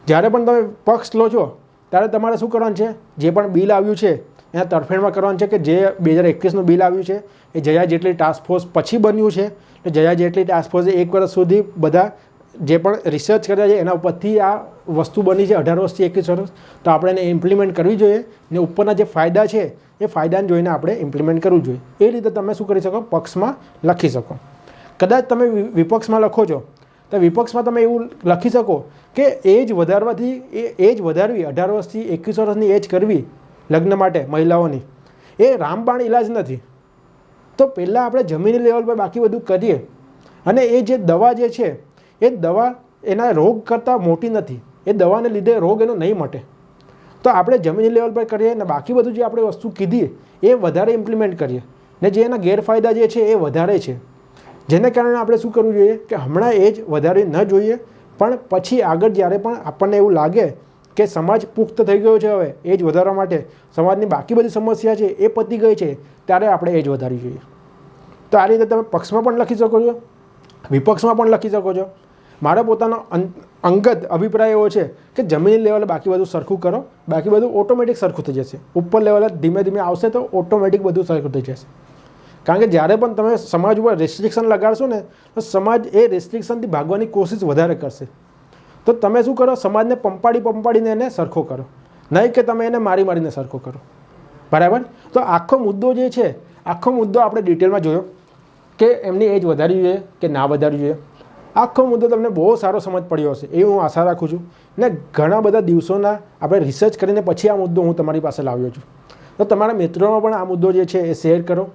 જ્યારે પણ તમે પક્ષ લો છો ત્યારે તમારે શું કરવાનું છે? જે પણ બિલ આવ્યું છે એના તરફેણમાં કરવાનું છે કે જે 2021નું બિલ આવ્યું છે એ જયા જેટલી ટાસ્ક ફોર્સ પછી બન્યું છે, એટલે જયા જેટલી ટાસ્ક ફોર્સે 1 વર્ષ સુધી બધા જે પણ રિસર્ચ કર્યા છે એના ઉપરથી આ વસ્તુ બની છે 18 વર્ષથી 21 વર્ષ, તો આપણે એને ઇમ્પ્લિમેન્ટ કરવી જોઈએ ને ઉપરના જે ફાયદા છે એ ફાયદાને જોઈને આપણે ઇમ્પ્લિમેન્ટ કરવું જોઈએ. એ રીતે તમે શું કરી શકો? પક્ષમાં લખી શકો. કદાચ તમે વિપક્ષમાં લખો છો તો વિપક્ષમાં તમે એવું લખી શકો કે એજ વધારવાથી, એજ વધારવી, 18 વર્ષથી 21 વર્ષની એજ કરવી લગ્ન માટે મહિલાઓની, એ રામબાણ ઇલાજ નથી. તો પહેલાં આપણે જમીની લેવલ પર બાકી બધું કરીએ, અને એ જે દવા જે છે એ દવા એના રોગ કરતાં મોટી નથી, એ દવાને લીધે રોગ એનો નહીં મટે. તો આપણે જમીની લેવલ પર કરીએ ને બાકી બધું જે આપણે વસ્તુ કીધી એ વધારે ઇમ્પ્લિમેન્ટ કરીએ, ને જે એના ગેરફાયદા જે છે એ વધારે છે, જેને કારણે આપણે શું કરવું જોઈએ કે હમણાં એજ વધારવી ન જોઈએ, પણ પછી આગળ જ્યારે પણ આપણને એવું લાગે કે સમાજ પુખ્ત થઈ ગયો છે, હવે એજ વધારવા માટે સમાજની બાકી બધી સમસ્યા છે એ પતી ગઈ છે, ત્યારે આપણે એજ વધારવી જોઈએ. તો આ રીતે તમે પક્ષમાં પણ લખી શકો છો, વિપક્ષમાં પણ લખી શકો છો. મારો પોતાનો અંગત અભિપ્રાય એવો છે કે જમીની લેવલે બાકી બધું સરખું કરો, બાકી બધું ઓટોમેટિક સરખું થઈ જશે. ઉપર લેવલે ધીમે ધીમે આવશે તો ઓટોમેટિક બધું સરખું થઈ જશે. કારણ કે જ્યારે પણ તમે સમાજ ઉપર રેસ્ટ્રિક્શન લગાડશો ને તો સમાજ એ રેસ્ટ્રિક્શનથી ભાગવાની કોશિશ વધારે કરશે. તો તમે શું કરો? સમાજને પંપાડીને એને સરખો કરો, નહીં કે તમે એને મારીને સરખો કરો. બરાબર? તો આખો મુદ્દો જે છે, આખો મુદ્દો આપણે ડિટેલમાં જોયો કે એમની એજ વધારવી જોઈએ કે ના વધારવી જોઈએ. આખો મુદ્દો તમને બહુ સારો સમજ પડ્યો હશે એવી હું આશા રાખું છું. ને ઘણા બધા દિવસોના આપણે રિસર્ચ કરીને પછી આ મુદ્દો હું તમારી પાસે લાવ્યો છું. તો તમારા મિત્રોમાં પણ આ મુદ્દો જે છે એ શેર કરો,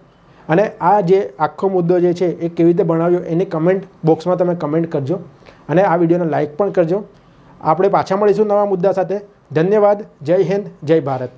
અને આ જે આખો મુદ્દો જે છે એ કેવી રીતે બનાવ્યો એની કમેન્ટ બોક્સમાં તમે કમેન્ટ કરજો, અને આ વિડીયોને લાઇક પણ કરજો. આપણે પાછા મળીશું નવા મુદ્દા સાથે. ધન્યવાદ. જય હિન્દ, જય ભારત.